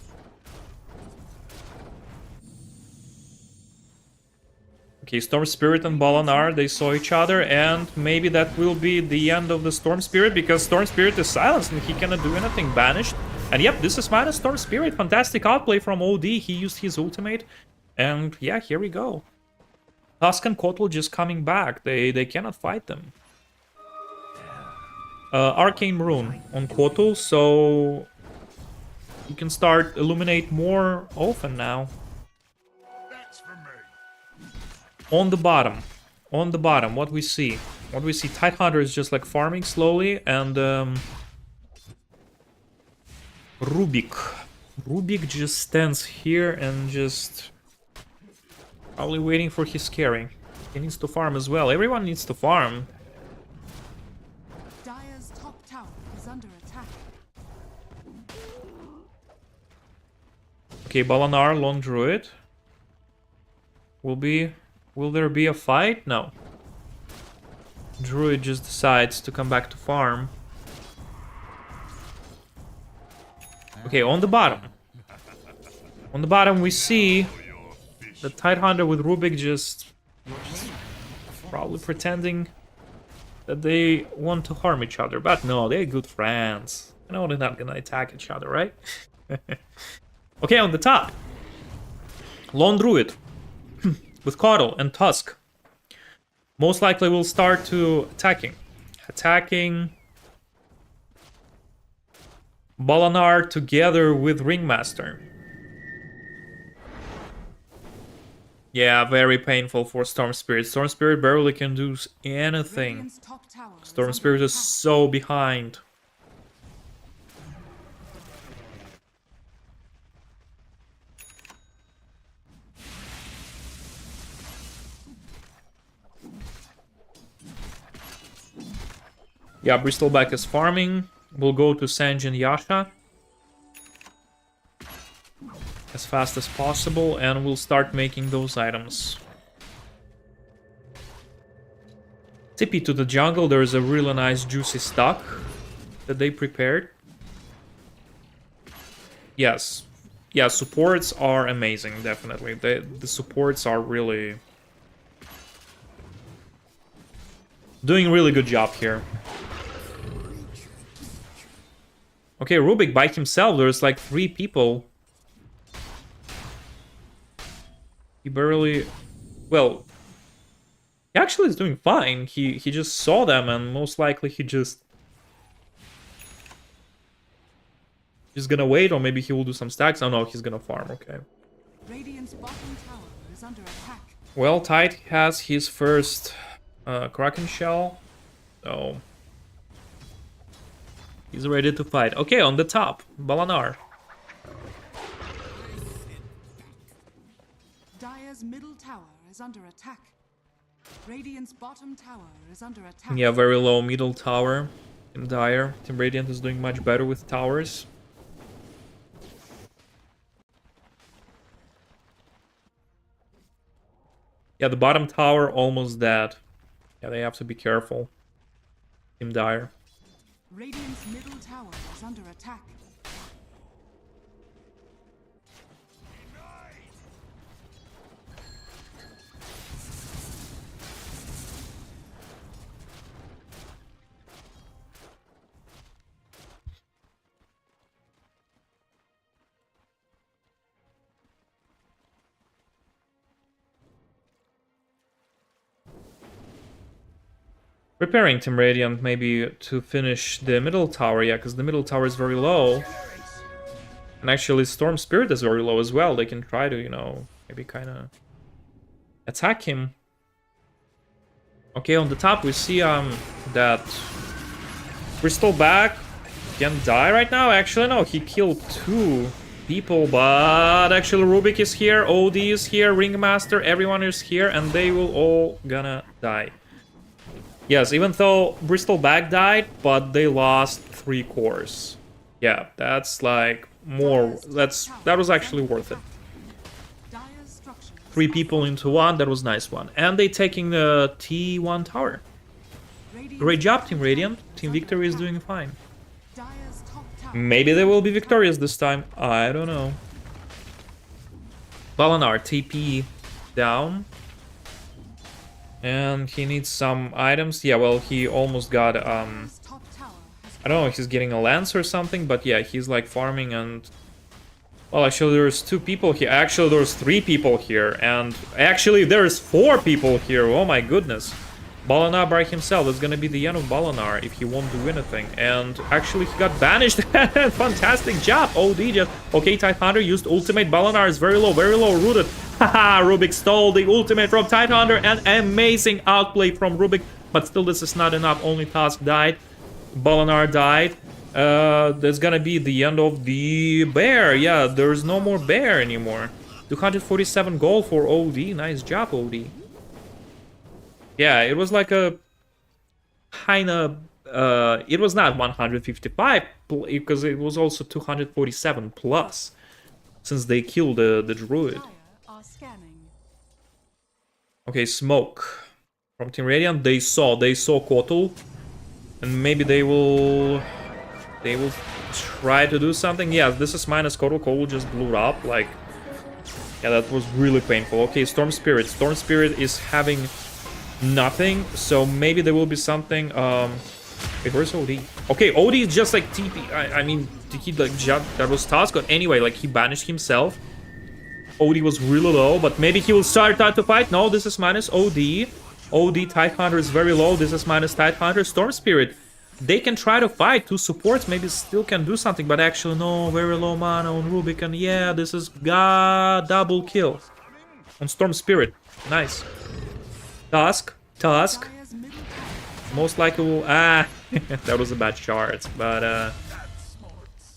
Okay, Storm Spirit and Balanar, they saw each other, and maybe that will be the end of the Storm Spirit, because Storm Spirit is silenced and he cannot do anything, banished. And yep, this is minus Storm Spirit. Fantastic outplay from OD. He used his ultimate, and yeah, here we go. Tusk and Kotal just coming back. They cannot fight them. Arcane Rune on Kotal, so you can start illuminate more often now. On the bottom, what we see, Tidehunter is just like farming slowly, and Rubik just stands here and just probably waiting for his carry. He needs to farm as well. Everyone needs to farm. Dire's top tower is under attack. Okay, Balanar, Lone Druid. Will there be a fight? No. Druid just decides to come back to farm. Okay, on the bottom. On the bottom we see the Tidehunter with Rubik just probably pretending that they want to harm each other. But no, they're good friends. I know they're not gonna attack each other, right? Okay, on the top. Lone Druid. With Kotal and Tusk. Most likely will start to attacking Balanar together with Ringmaster. Yeah, very painful for Storm Spirit. Storm Spirit barely can do anything. Storm Spirit is so behind. Yeah, Bristleback is farming. We'll go to Sanj and Yasha as fast as possible, and we'll start making those items. TP to the jungle. There is a really nice juicy stock that they prepared. Yes. Yeah, supports are amazing, definitely. The supports are really doing a really good job here. Okay, Rubik by himself, there's like 3 people. He barely... Well, he actually is doing fine. He just saw them, and most likely he's gonna wait, or maybe he will do some stacks. Oh no, he's gonna farm, okay. Radiant's bottom tower is under attack. Well, Tide has his first Kraken Shell, so... He's ready to fight. Okay, on the top, Balanar. Dire's middle tower is under attack. Radiant's bottom tower is under attack. Yeah, very low middle tower in Dire. Team Radiant is doing much better with towers. Yeah, the bottom tower almost dead. Yeah, they have to be careful. Team Dire. Radiant's middle tower is under attack. Preparing Team Radiant maybe to finish the middle tower, yeah, because the middle tower is very low. And actually Storm Spirit is very low as well. They can try to, you know, maybe kind of attack him. Okay, on the top we see that Bristleback can die right now. Actually, no, he killed 2 people, but actually Rubik is here, OD is here, Ringmaster, everyone is here, and they will all gonna die. Yes, even though Bristleback died, but they lost 3 cores. Yeah, that's like more. That was actually worth it. 3 people into 1, that was nice one. And they taking the T1 tower. Great job, Team Radiant. Team Victory is doing fine. Maybe they will be victorious this time. I don't know. Balanar, TP down. And he needs some items. Yeah, well, he almost got, I don't know if he's getting a lance or something, but yeah, he's like farming and... Well, actually, there's 2 people here. Actually, there's 3 people here. And actually, there's 4 people here. Oh my goodness. Balanar by himself. That's gonna be the end of Balanar if he won't do anything. And actually, he got banished. Fantastic job. OD just... Okay, Tidehunter used ultimate. Balanar is very low rooted. Haha, Rubik stole the ultimate from Tidehunter. And amazing outplay from Rubik. But still, this is not enough. Only Task died. Balanar died. That's gonna be the end of the bear. Yeah, there's no more bear anymore. 247 gold for OD. Nice job, OD. Yeah, it was like a kind of... it was not 155, because it was also 247 plus, since they killed the druid. Okay, smoke. From Team Radiant, they saw Kotal. And maybe they will try to do something. Yeah, this is minus Kotal. Kotal just blew up, like... Yeah, that was really painful. Okay, Storm Spirit. Storm Spirit is having... nothing, so maybe there will be something. Wait, where's OD? Okay, OD is just like TP. I mean, he like that was task, but anyway, like he banished himself. OD was really low, but maybe he will start to fight. No, this is minus OD. OD Tidehunter is very low. This is minus Tidehunter. Storm Spirit. They can try to fight. 2 supports maybe still can do something, but actually no, very low mana on Rubik, and yeah, this is double kill on Storm Spirit. Nice. Task. Most likely will... that was a bad chart, but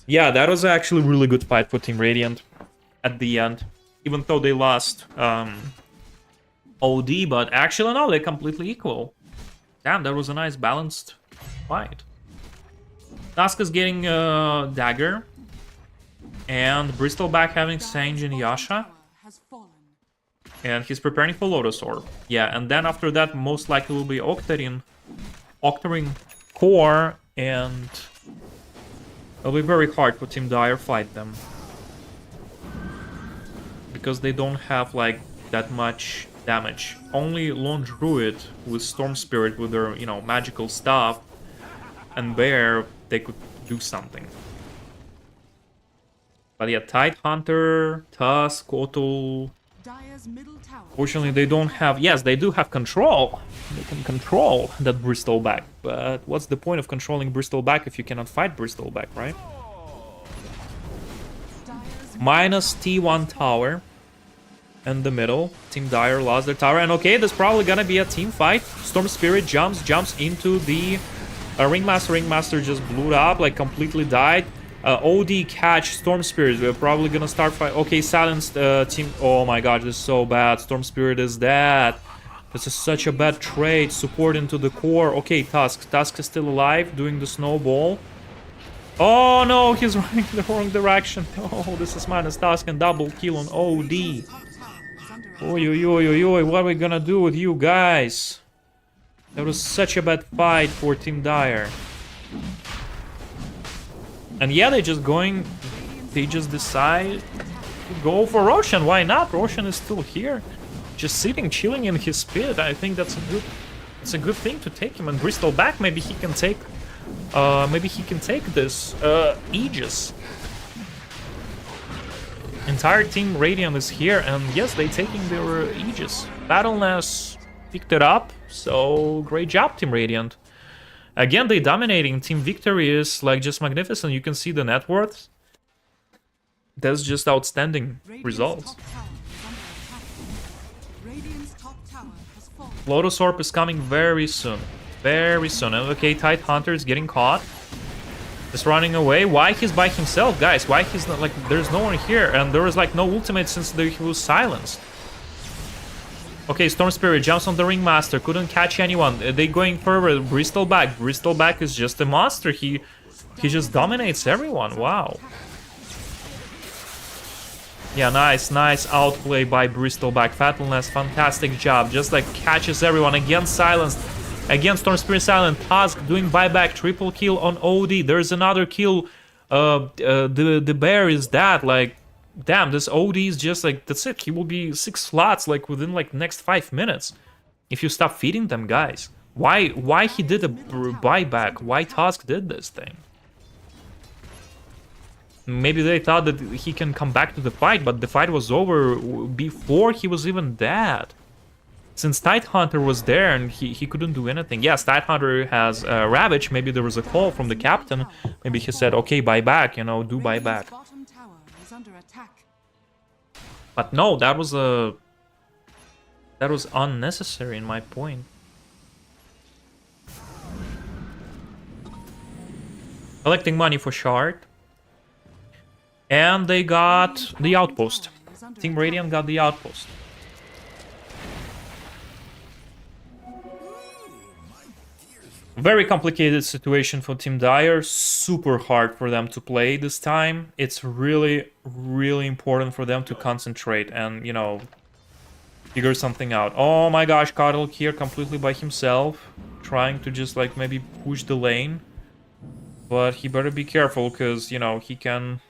yeah, that was actually a really good fight for Team Radiant at the end. Even though they lost OD, but actually no, they're completely equal. Damn, that was a nice balanced fight. Task is getting Dagger, and Bristleback having Sange and Yasha. And he's preparing for Lotus Orb. Yeah, and then after that, most likely will be Octarine Core, and it'll be very hard for Team Dire fight them. Because they don't have, like, that much damage. Only Lone Druid with Storm Spirit with their, you know, magical stuff, and Bear, they could do something. But yeah, Tidehunter, Tusk, Kotal... Fortunately, they don't have... Yes, they do have control. They can control that Bristleback. But what's the point of controlling Bristleback if you cannot fight Bristleback, right? Minus T1 tower. In the middle. Team Dire lost their tower. And okay, there's probably gonna be a team fight. Storm Spirit jumps into the... Ringmaster. Ringmaster just blew up, like completely died. OD catch Storm Spirit. We're probably gonna start fight. Okay, silenced team. Oh my god, this is so bad. Storm Spirit is dead. This is such a bad trade. Support into the core. Okay, Tusk. Tusk is still alive, doing the snowball. Oh no, he's running the wrong direction. Oh, this is minus Tusk and double kill on OD. Oi, what are we gonna do with you guys? That was such a bad fight for Team Dire. And yeah, they just decide to go for Roshan. Why not? Roshan is still here, just sitting, chilling in his pit. I think that's a good thing to take him. And Bristleback, maybe he can take this Aegis. Entire Team Radiant is here, and yes, they taking their Aegis. Battleness picked it up. So great job, Team Radiant. Again, they dominating. Team Victory is like just magnificent. You can see the net worth. That's just outstanding results. Lotus Orb is coming very soon. Very soon. And okay, Tidehunter is getting caught. Just running away. Why he's by himself, guys? Why he's not like there's no one here? And there was like no ultimate since he was silenced. Okay, Storm Spirit jumps on the Ringmaster. Couldn't catch anyone. They going further. Bristleback. Bristleback is just a monster. He just dominates everyone. Wow. Yeah, nice outplay by Bristleback. Fatalness, fantastic job. Just like catches everyone. Again, silenced. Again, Storm Spirit silent. Tusk doing buyback. Triple kill on OD. There's another kill. The bear is dead. Like, damn, this OD is just like, that's it. He will be 6 slots like within like next 5 minutes. If you stop feeding them, guys. Why he did a buyback? Why Tusk did this thing? Maybe they thought that he can come back to the fight, but the fight was over before he was even dead. Since Tidehunter was there and he couldn't do anything. Yes, Tidehunter has Ravage. Maybe there was a call from the captain. Maybe he said, okay, buy back, you know, do buy back. But no, that was unnecessary in my point. Collecting money for Shard. And they got the outpost. Team Radiant got the outpost. Very complicated situation for Team Dire. Super hard for them to play this time. It's really, really important for them to concentrate and, you know, figure something out. Oh my gosh, Cuddle here completely by himself. Trying to just, like, maybe push the lane. But he better be careful, because, you know, he can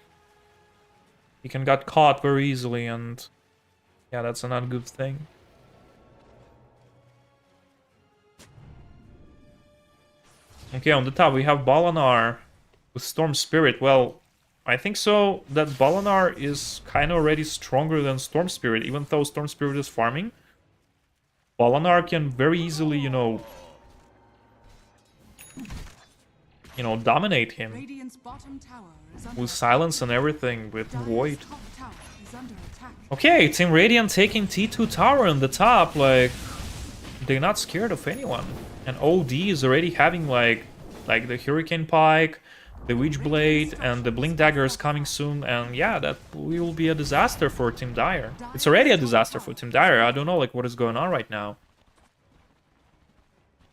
get caught very easily, and yeah, that's not a good thing. Okay, on the top we have Balanar with Storm Spirit. Well, I think so that Balanar is kind of already stronger than Storm Spirit, even though Storm Spirit is farming. Balanar can very easily, you know, dominate him with silence and everything, with Void. Okay, Team Radiant taking T2 tower on the top, like, they're not scared of anyone. And OD is already having, like the Hurricane Pike, the Witchblade, and the Blink Dagger is coming soon, and yeah, that will be a disaster for Team Dire. It's already a disaster for Team Dire. I don't know, like, what is going on right now.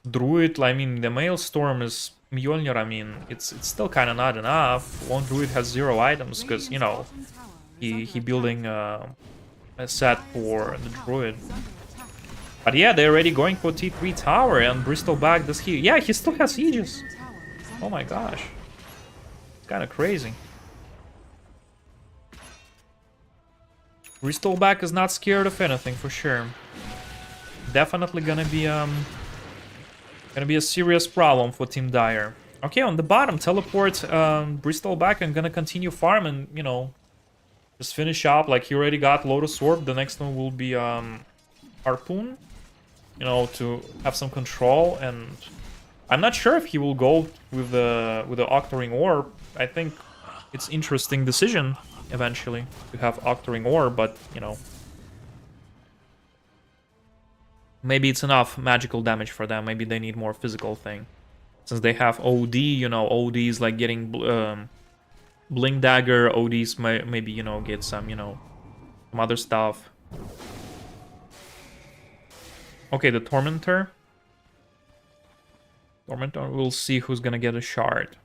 Druid, I mean, the Maelstrom is Mjolnir, I mean, it's still kind of not enough. One Druid has 0 items, because, you know, he building a set for the Druid. But yeah, they're already going for T3 tower, and Bristleback, does he... Yeah, he still has Aegis. Oh my gosh. It's kind of crazy. Bristleback is not scared of anything, for sure. Definitely gonna be a serious problem for Team Dire. Okay, on the bottom, teleport Bristleback and gonna continue farming, you know, just finish up. Like, he already got Lotus Orb. The next one will be Harpoon, you know, to have some control. And I'm not sure if he will go with the Octoring Orb. I think it's interesting decision eventually to have Octoring Orb, but you know, maybe it's enough magical damage for them. Maybe they need more physical thing. Since they have OD, you know, OD is like getting Blink Dagger. ODs maybe, you know, get some, you know, some other stuff. Okay, the Tormentor. We'll see who's gonna get a shard.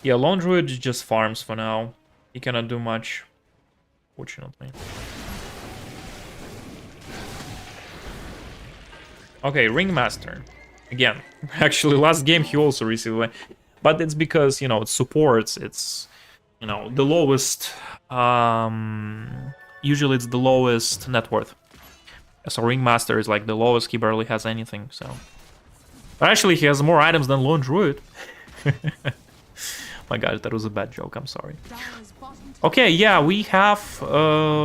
Yeah, Lone Druid just farms for now. He cannot do much, fortunately. Okay, Ringmaster. Again, actually last game he also received one. But it's because, you know, it supports, it's, you know, the lowest, usually it's the lowest net worth. So Ringmaster is like the lowest, he barely has anything, so. But actually he has more items than Lone Druid. My god, that was a bad joke, I'm sorry. Okay, yeah, we have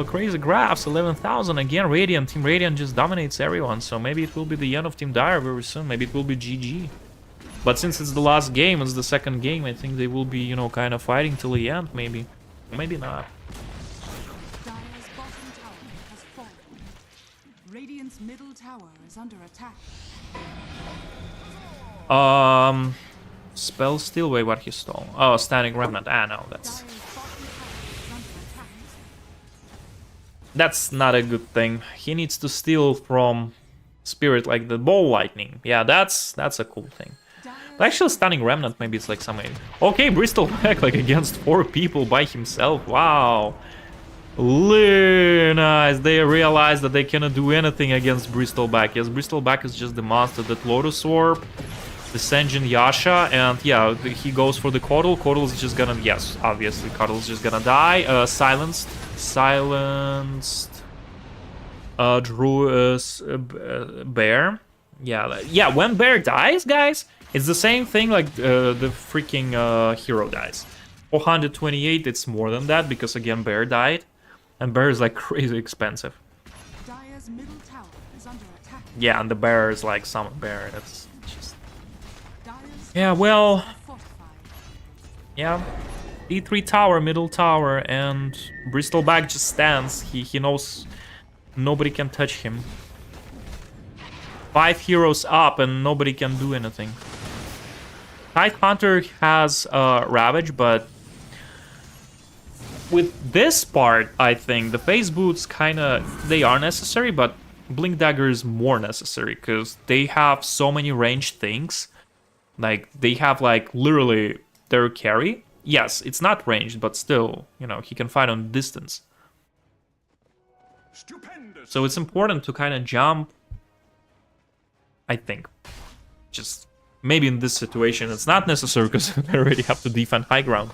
crazy graphs, 11,000 again. Radiant, Team Radiant just dominates everyone, so maybe it will be the end of Team Dire very soon. Maybe it will be GG. But since it's the last game, it's the second game, I think they will be, you know, kind of fighting till the end, maybe. Maybe not. Dire's bottom tower has fallen. Radiant's middle tower is under attack. Spell still, wait, what he stole? Oh, Standing Remnant. Ah, no, that's... Dire's bottom tower is under attack. That's not a good thing. He needs to steal from Spirit like the Ball Lightning. Yeah, that's a cool thing. But actually, Stunning Remnant, maybe it's like something. Okay, Bristol back like against 4 people by himself. Wow. Nice. They realize that they cannot do anything against Bristleback. Yes, Bristleback is just the monster that Lotus Orb, the Senjin Yasha, and yeah, he goes for the Coddle. Coddle's just gonna, yes, obviously, Coddle's just gonna die. Silenced. Bear. Yeah, when Bear dies, guys, it's the same thing like the freaking hero dies. 428, it's more than that because again Bear died, and Bear is like crazy expensive. Dire's middle tower is under attack. Yeah, and the Bear is like Summon Bear. That's just Dire's yeah. Well, fortified. yeah. D3 tower, middle tower, and Bristleback just stands. He knows nobody can touch him. 5 heroes up and nobody can do anything. Tidehunter has Ravage, but with this part, I think the phase boots kinda, they are necessary, but Blink Dagger is more necessary because they have so many ranged things. Like, they have like literally their carry. Yes, it's not ranged, but still, you know, he can fight on distance. Stupendous. So it's important to kind of jump, I think. Just maybe in this situation it's not necessary because they already have to defend high ground.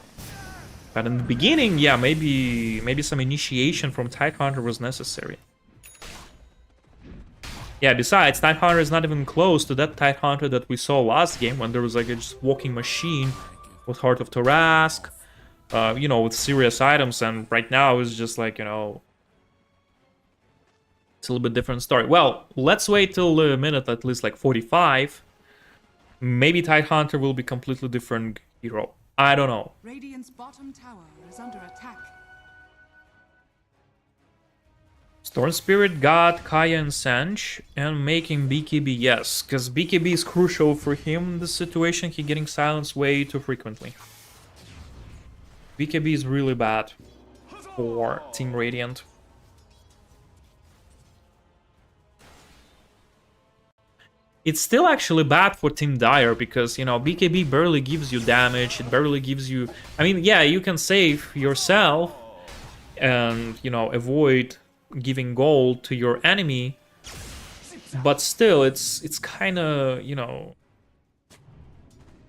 But in the beginning, yeah, maybe some initiation from Tidehunter was necessary. Yeah, besides, Tidehunter is not even close to that Tidehunter that we saw last game when there was like a just walking machine with Heart of Tarask, you know, with serious items, and right now it's just like, you know, it's a little bit different story. Well, let's wait till a minute, at least like 45. Maybe Tidehunter will be completely different hero. I don't know. Radiant's bottom tower is under attack. Storm Spirit got Kaya and Sanj and making BKB, yes, because BKB is crucial for him in this situation. He's getting silenced way too frequently. BKB is really bad for Team Radiant. It's still actually bad for Team Dire because, you know, BKB barely gives you damage, it barely gives you... I mean, yeah, you can save yourself and, you know, avoid giving gold to your enemy, but still, it's kind of, you know...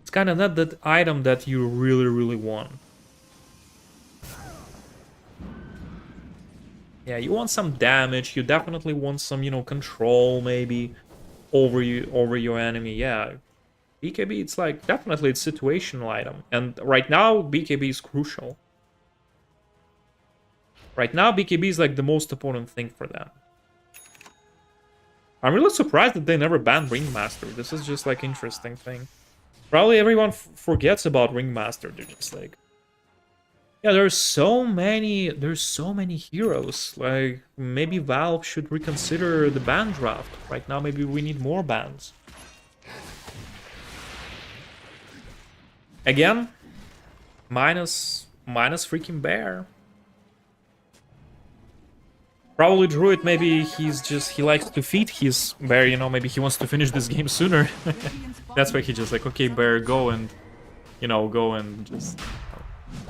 It's kind of not that item that you really want. Yeah, you want some damage, you definitely want some, you know, control, maybe... over your enemy. Yeah, BKB, it's like definitely it's situational item, and right now BKB is crucial. Right now BKB is like the most important thing for them. I'm really surprised that they never banned Ringmaster. This is just like interesting thing. Probably everyone forgets about Ringmaster. They're just like, yeah, there's so many heroes. Like, maybe Valve should reconsider the ban draft. Right now, maybe we need more bans. Again, minus freaking Bear. Probably Druid, maybe he likes to feed his Bear, you know, maybe he wants to finish this game sooner. That's why he just like, okay, Bear, go and, you know, go and just...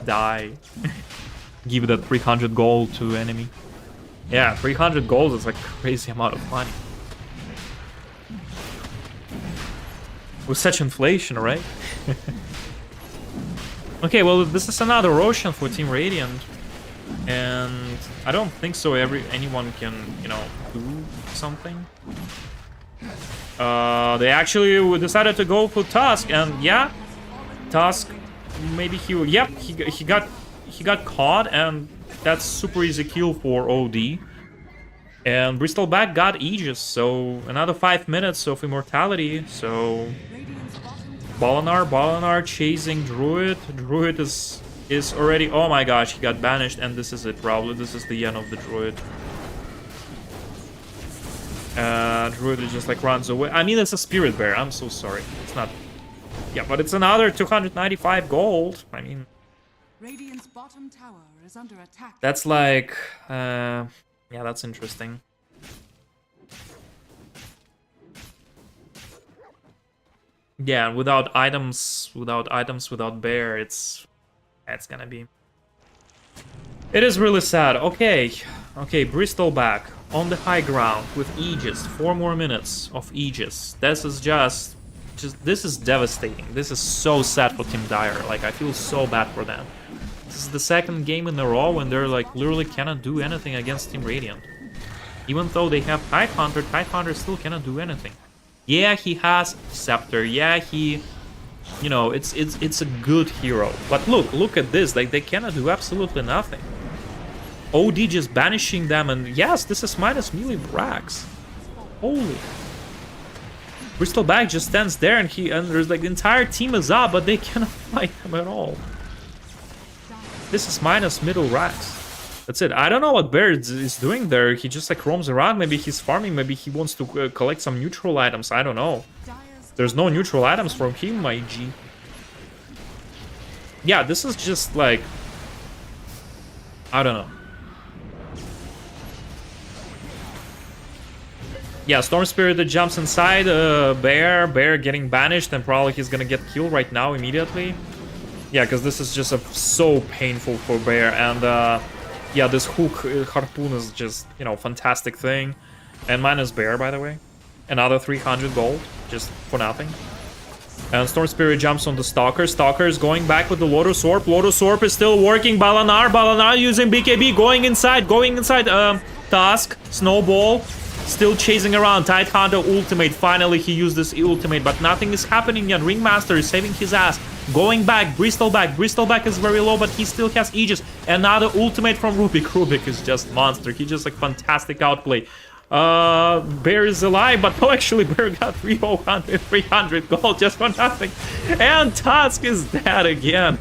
die. Give that 300 gold to enemy. Yeah, 300 gold is like a crazy amount of money. With such inflation, right? Okay, well, this is another Roshan for Team Radiant. And I don't think so anyone can, you know, do something. They actually decided to go for Tusk, and yeah, Tusk... Maybe he will. Yep, he got caught, and that's super easy kill for OD. And Bristleback got Aegis, so another 5 minutes of immortality. So Balinar chasing Druid. Druid is already, oh my gosh, he got banished, and this is it probably. This is the end of the Druid. Druid just like runs away. I mean, it's a Spirit Bear, I'm so sorry. It's not, yeah, but it's another 295 gold. I mean, Radiant's bottom tower is under attack. that's like, yeah, that's interesting. Yeah, without items, without bear, it's gonna be. It is really sad. Okay, Bristleback on the high ground with Aegis. 4 more minutes of Aegis. This is just this is devastating. This is so sad for Team Dire. Like, I feel so bad for them. This is the second game in a row when they're like literally cannot do anything against Team Radiant. Even though they have Tidehunter still cannot do anything. Yeah, he has Scepter. Yeah, he, you know, it's a good hero. But look at this. Like, they cannot do absolutely nothing. OD just banishing them, and yes, this is minus melee Brax. Holy. Bristleback just stands there, and there's like the entire team is up, but they cannot fight him at all. This is minus middle Rax. That's it. I don't know what Bear is doing there. He just like roams around. Maybe he's farming. Maybe he wants to collect some neutral items. I don't know. There's no neutral items from him, my G. Yeah, this is just like, I don't know. Yeah, Storm Spirit that jumps inside. Bear getting banished, and probably he's gonna get killed right now immediately. Yeah, because this is just so painful for Bear, and yeah, this hook Harpoon is just, you know, fantastic thing. And minus Bear, by the way. Another 300 gold, just for nothing. And Storm Spirit jumps on the Stalker. Stalker is going back with the Lotus Orb. Lotus Orb is still working. Balinar using BKB, going inside. Tusk, Snowball, still chasing around. Tidehunter ultimate. Finally, he used this ultimate, but nothing is happening yet. Ringmaster is saving his ass. Going back, Bristleback. Bristleback is very low, but he still has Aegis. Another ultimate from Rubik. Rubik is just monster. He just like fantastic outplay. Bear is alive, but no, actually Bear got 300 gold just for nothing. And Tusk is dead again.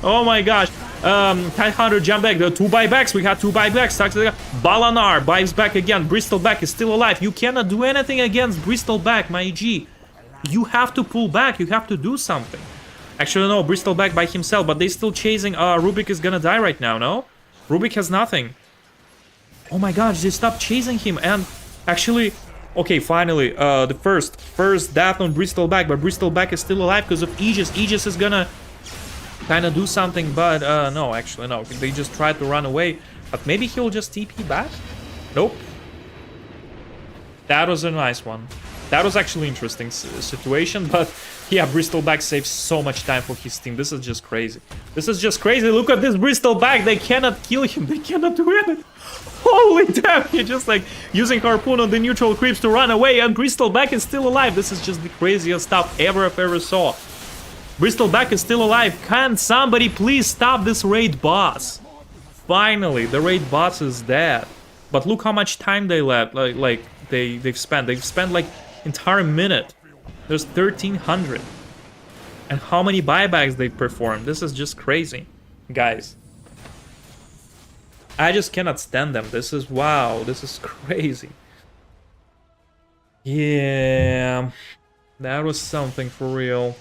Oh my gosh. Tidehunter jump back. The 2 buybacks. We had 2 buybacks. Balinar buys back again. Bristleback is still alive. You cannot do anything against Bristleback, my G. You have to pull back. You have to do something. Actually, no, Bristleback by himself, but they still chasing. Rubik is gonna die right now, no? Rubik has nothing. Oh my gosh, they stopped chasing him, and actually, okay, finally, the first death on Bristleback, but Bristleback is still alive because of Aegis. Aegis is gonna kind of do something, but no, actually, no. They just tried to run away, but maybe he'll just TP back? Nope. That was a nice one. That was actually an interesting situation, but yeah, Bristleback saves so much time for his team. This is just crazy. This is just crazy. Look at this Bristleback. They cannot kill him. They cannot do anything. Holy damn, he just like using Harpoon on the neutral creeps to run away, and Bristleback is still alive. This is just the craziest stuff I've ever saw. Bristleback is still alive. Can somebody please stop this raid boss? Finally, the raid boss is dead. But look how much time they left. They've spent. They've spent like entire minute. There's 1300. And how many buybacks they've performed. This is just crazy, guys. I just cannot stand them. This is, wow, this is crazy. Yeah, that was something for real.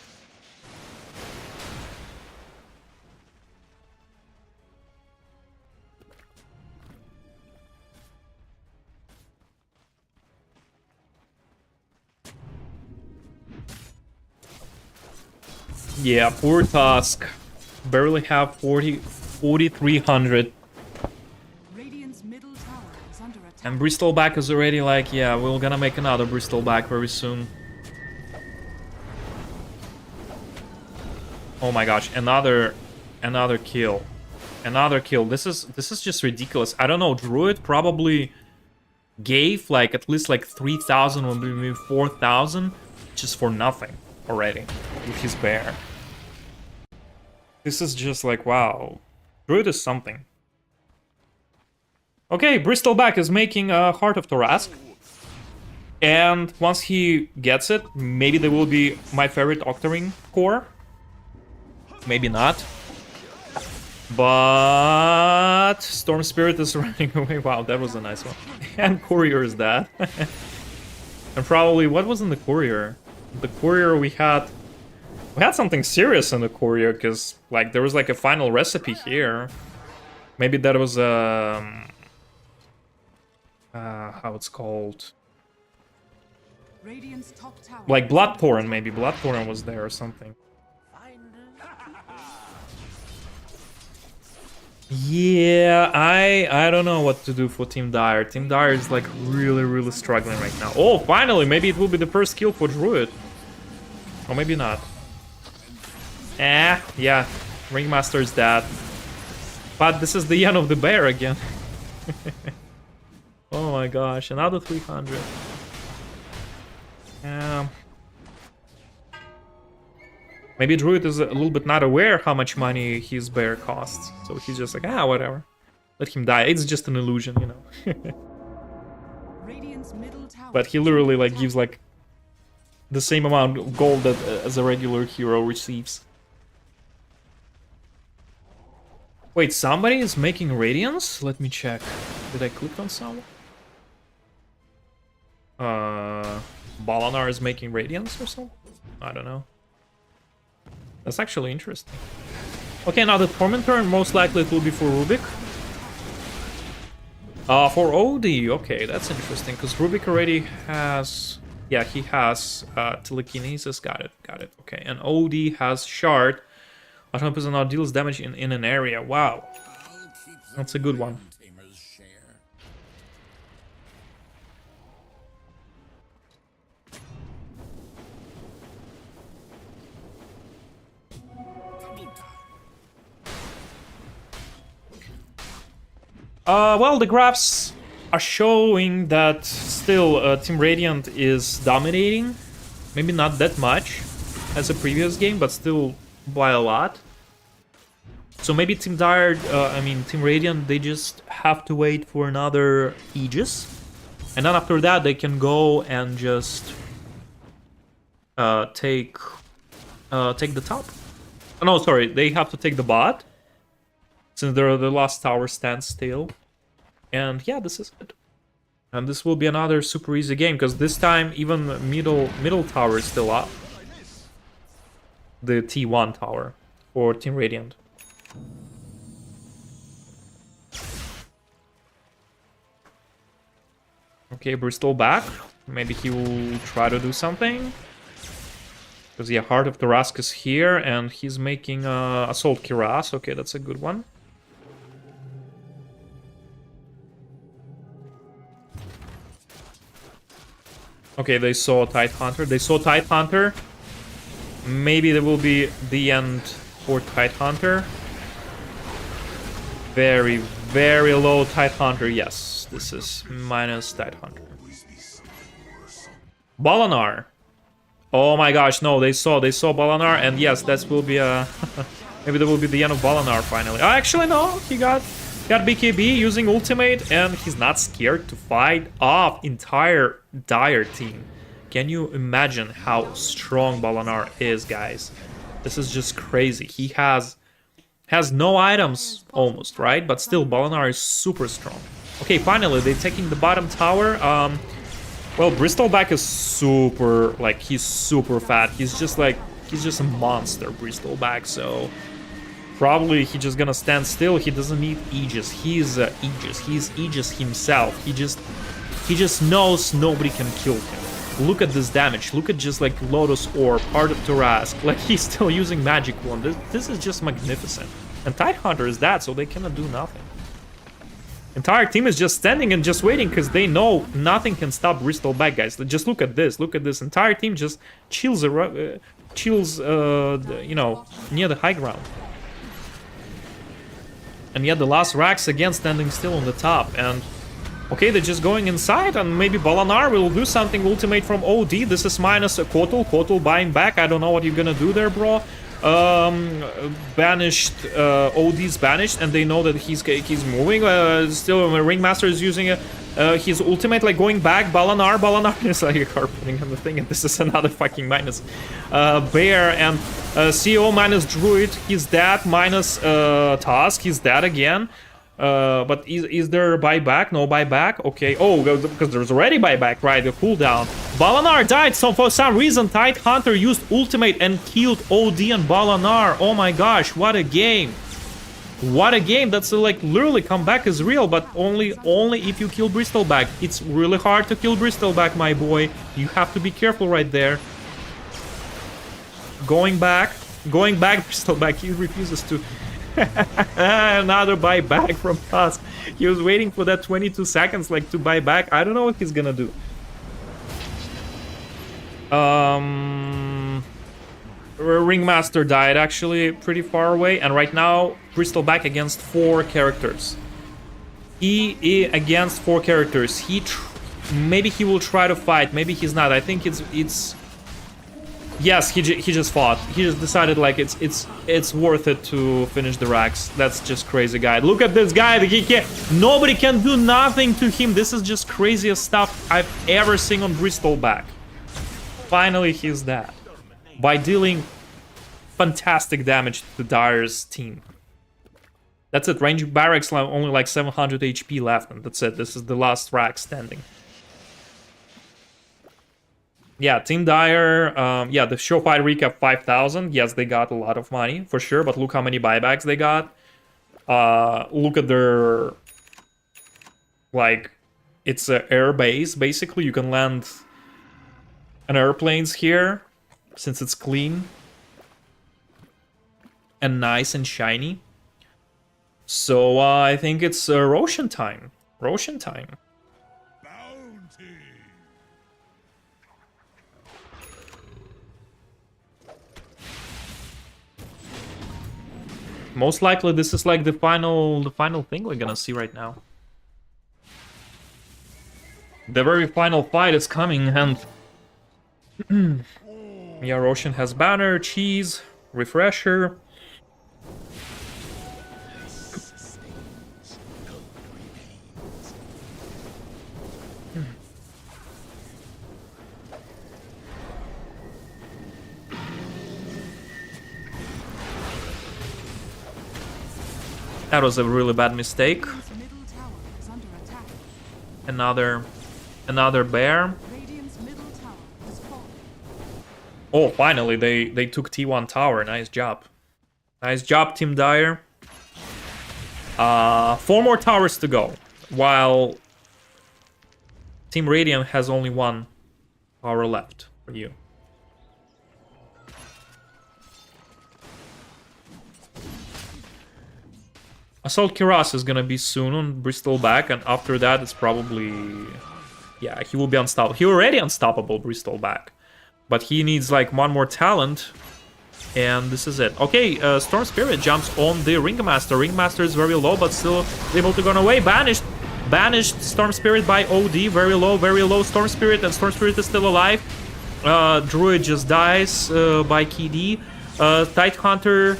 Yeah, poor Tusk. Barely have 4,300. And Bristleback is already like, yeah, we're gonna make another Bristleback very soon. Oh my gosh, another kill. Another kill. This is just ridiculous. I don't know, Druid probably gave like at least like 3,000 or maybe 4,000 just for nothing already with his bear. This is just like, wow. Druid is something. Okay, Bristleback is making a Heart of Tarask. And once he gets it, maybe there will be my favorite Octarine core. Maybe not. But Storm Spirit is running away. Wow, that was a nice one. And Courier is that. And probably, what was in the Courier? The Courier we had something serious in the Courier, because like there was like a final recipe here. Maybe that was how it's called? Radiant's top tower. Like Bloodthorn, maybe Bloodthorn was there or something. Yeah, I don't know what to do for Team Dire. Team Dire is like really struggling right now. Oh, finally, maybe it will be the first kill for Druid. Or maybe not. Yeah, Ringmaster is dead. But this is the end of the bear again. Oh my gosh, another 300. Maybe Druid is a little bit not aware how much money his bear costs. So he's just like, whatever. Let him die. It's just an illusion, you know. Radiant's middle tower. But he literally like gives like the same amount of gold that as a regular hero receives. Wait, somebody is making Radiance? Let me check. Did I click on someone? Balanar is making Radiance or something? I don't know. That's actually interesting. Okay, now the Tormentor, most likely it will be for Rubik. For OD, okay, that's interesting, because Rubik already has... Yeah, he has Telekinesis, got it, okay. And OD has Shard. Autonomous now deals damage in an area, wow. That's a good one. Well, the graphs are showing that still Team Radiant is dominating. Maybe not that much as a previous game, but still by a lot. So maybe Team Dire, Team Radiant, they just have to wait for another Aegis. And then after that, they can go and just take the top. Oh, no, sorry, they have to take the bot. Since the last tower stands still. And yeah, this is it. And this will be another super easy game, because this time even middle tower is still up. The T1 tower for Team Radiant. Okay, Bristol back. Maybe he will try to do something. Because yeah, Heart of Tarask is here, and he's making Assault Kiras. Okay, that's a good one. Okay, they saw Tidehunter. Maybe there will be the end for Tidehunter. Very, very low Tidehunter. Yes, this is minus Tidehunter. Balanar. Oh my gosh, no, they saw Balanar, and yes, that will be a... Maybe that will be the end of Balanar finally. Oh, actually, no, he got BKB using ultimate, and he's not scared to fight off entire Dire team. Can you imagine how strong Balanar is, guys? This is just crazy. He has no items almost, right? But still, Balanar is super strong. Okay, finally, they're taking the bottom tower. Well, Bristleback is super, like, he's super fat. He's just a monster, Bristleback, so... Probably he's just gonna stand still. He doesn't need Aegis. He's Aegis. He's Aegis himself. He just knows nobody can kill him. Look at this damage. Look at just like Lotus Orb, Heart of Tarask. Like he's still using Magic Wand. This is just magnificent. And Tidehunter is that, so they cannot do nothing. Entire team is just standing and just waiting because they know nothing can stop Bristleback, guys. Just look at this. Look at this. Entire team just chills, you know, near the high ground. And yet the last racks again standing still on the top. And okay, they're just going inside, and maybe Balanar will do something. Ultimate from OD. This is minus a Kotal. Kotal buying back. I don't know what you're gonna do there, bro. banished, OD's banished, and they know that he's moving. Still, Ringmaster is using his ultimate, like going back. Balanar is like harpooning him the thing, and this is another fucking minus. Bear and CO minus Druid, he's dead. Minus Task, he's dead again. But is there buyback? No buyback. Okay. Oh, because there's already buyback, right? The cooldown. Balanar died. So for some reason, Tidehunter used ultimate and killed OD and Balanar. Oh my gosh, what a game! What a game! That's like literally comeback is real, but only if you kill Bristleback. It's really hard to kill Bristleback, my boy. You have to be careful right there. Going back, Bristleback. He refuses to. Another buyback from Tusk. He was waiting for that 22 seconds like to buy back. I don't know what he's gonna do. Ringmaster died actually pretty far away, and right now Bristleback against 4 characters. He against 4 characters. Maybe he will try to fight. Maybe he's not. I think it's. Yes, he just fought. He just decided like it's worth it to finish the racks. That's just crazy, guy. Look at this guy. Nobody can do nothing to him. This is just craziest stuff I've ever seen on Bristleback. Finally, he's dead by dealing fantastic damage to the Dyer's team. That's it. Range barracks only like 700 HP left, and that's it. This is the last rack standing. Yeah, Team Dyer, yeah, the show fight recap 5,000. Yes, they got a lot of money, for sure, but look how many buybacks they got. Look at their... Like, it's an air base, basically. You can land an airplanes here, since it's clean. And nice and shiny. So, I think it's Roshan time. Roshan time. Most likely, this is like the final thing we're gonna see right now. The very final fight is coming, and yeah, Roshan has banner, cheese, refresher. That was a really bad mistake. Another bear. Oh, finally they took T1 tower. Nice job. Nice job, Team Dyer. 4 more towers to go, while Team Radiant has only 1 tower left for you. Assault Kiras is gonna be soon on Bristleback, and after that it's probably... Yeah, he will be unstoppable. He already unstoppable, Bristleback. But he needs like 1 more talent, and this is it. Okay, Storm Spirit jumps on the Ringmaster. Ringmaster is very low, but still able to go away. Banished Storm Spirit by OD. Very low Storm Spirit, and Storm Spirit is still alive. Druid just dies by KD. Tidehunter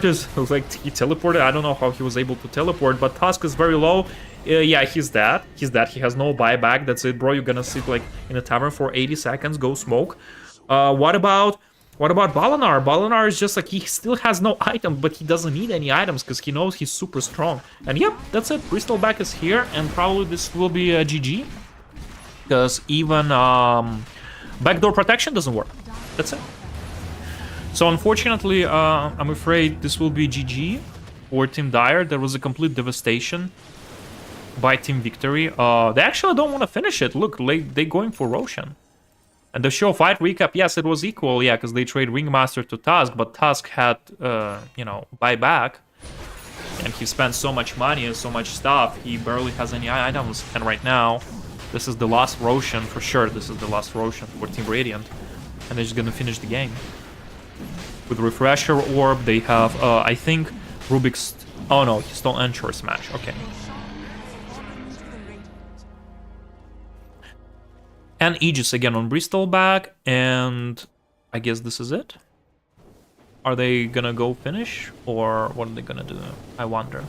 is like, he teleported. I don't know how he was able to teleport, but Tusk is very low. Yeah, he's dead. He's dead. He has no buyback. That's it, bro. You're gonna sit like in a tavern for 80 seconds. Go smoke. What about Balanar? Balanar is just like, he still has no item, but he doesn't need any items because he knows he's super strong. And yep, that's it. Bristleback is here, and probably this will be a GG, because even backdoor protection doesn't work. That's it. So unfortunately, I'm afraid this will be GG for Team Dyer. There was a complete devastation by Team Victory. They actually don't want to finish it. Look, they're going for Roshan. And the show fight recap, yes, it was equal, yeah, because they trade Ringmaster to Tusk, but Tusk had, you know, buyback. And he spent so much money and so much stuff, he barely has any items. And right now, this is the last Roshan, for sure. This is the last Roshan for Team Radiant. And they're just gonna finish the game. With Refresher Orb, they have, I think, Rubik's... Oh no, he stole Ensure Smash, okay. And Aegis again on Bristleback, and I guess this is it. Are they gonna go finish? Or what are they gonna do? I wonder.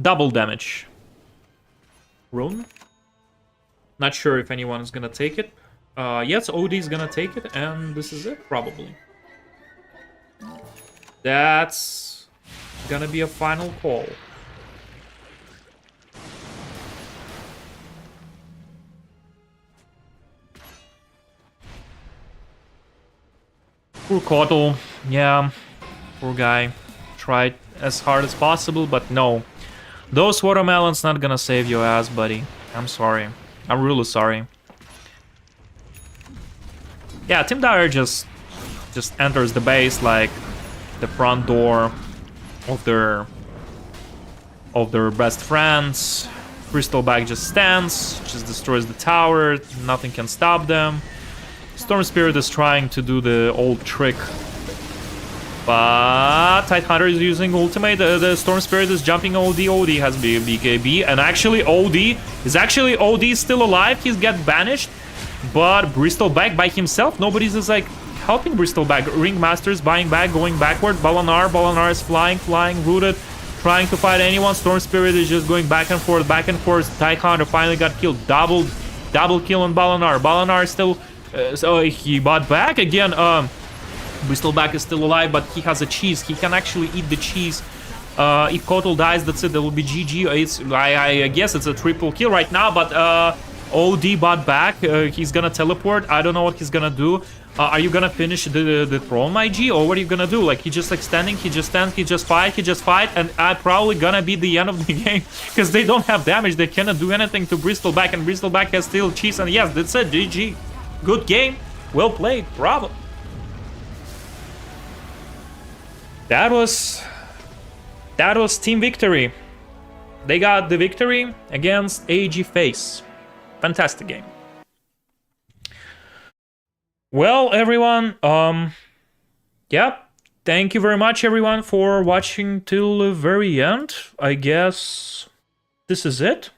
Double damage. Rune? Not sure if anyone is gonna take it. Yes, OD is gonna take it, and this is it, probably. That's gonna be a final call. Poor Kotal. Yeah, poor guy. Tried as hard as possible, but no. Those watermelons not gonna save your ass, buddy. I'm sorry. I'm really sorry. Yeah, Team Dire just enters the base like the front door of their best friends. Crystalbag just stands, just destroys the tower. Nothing can stop them. Storm Spirit is trying to do the old trick, but Tidehunter is using ultimate. The Storm Spirit is jumping OD. OD has BKB, and actually OD is still alive. He's get banished, but Bristleback by himself. Nobody's is like helping Bristleback. Ringmaster is buying back, going backward. Balanar is flying, rooted, trying to fight anyone. Storm Spirit is just going back and forth. Tidehunter finally got killed. Double kill on Balanar. Balanar is still. So he bought back again. Bristleback is still alive, but he has a cheese. He can actually eat the cheese. If Kotal dies, that's it. That will be GG. I guess it's a triple kill right now, but OD bought back. He's gonna teleport. I don't know what he's gonna do. Are you gonna finish the throne, my G, or what are you gonna do? Like, he just like standing, he just stands, he just fight, and probably gonna be the end of the game because they don't have damage. They cannot do anything to Bristleback, and Bristleback has still cheese. And yes, that's it. GG. Good game. Well played. Bravo. That was team victory. They got the victory against Ag.Phase. Fantastic game. Well, everyone, yeah, thank you very much, everyone, for watching till the very end. I guess this is it.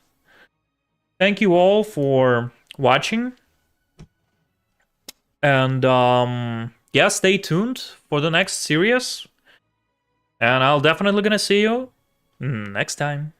Thank you all for watching. And, yeah, stay tuned for the next series. And I'll definitely gonna see you next time.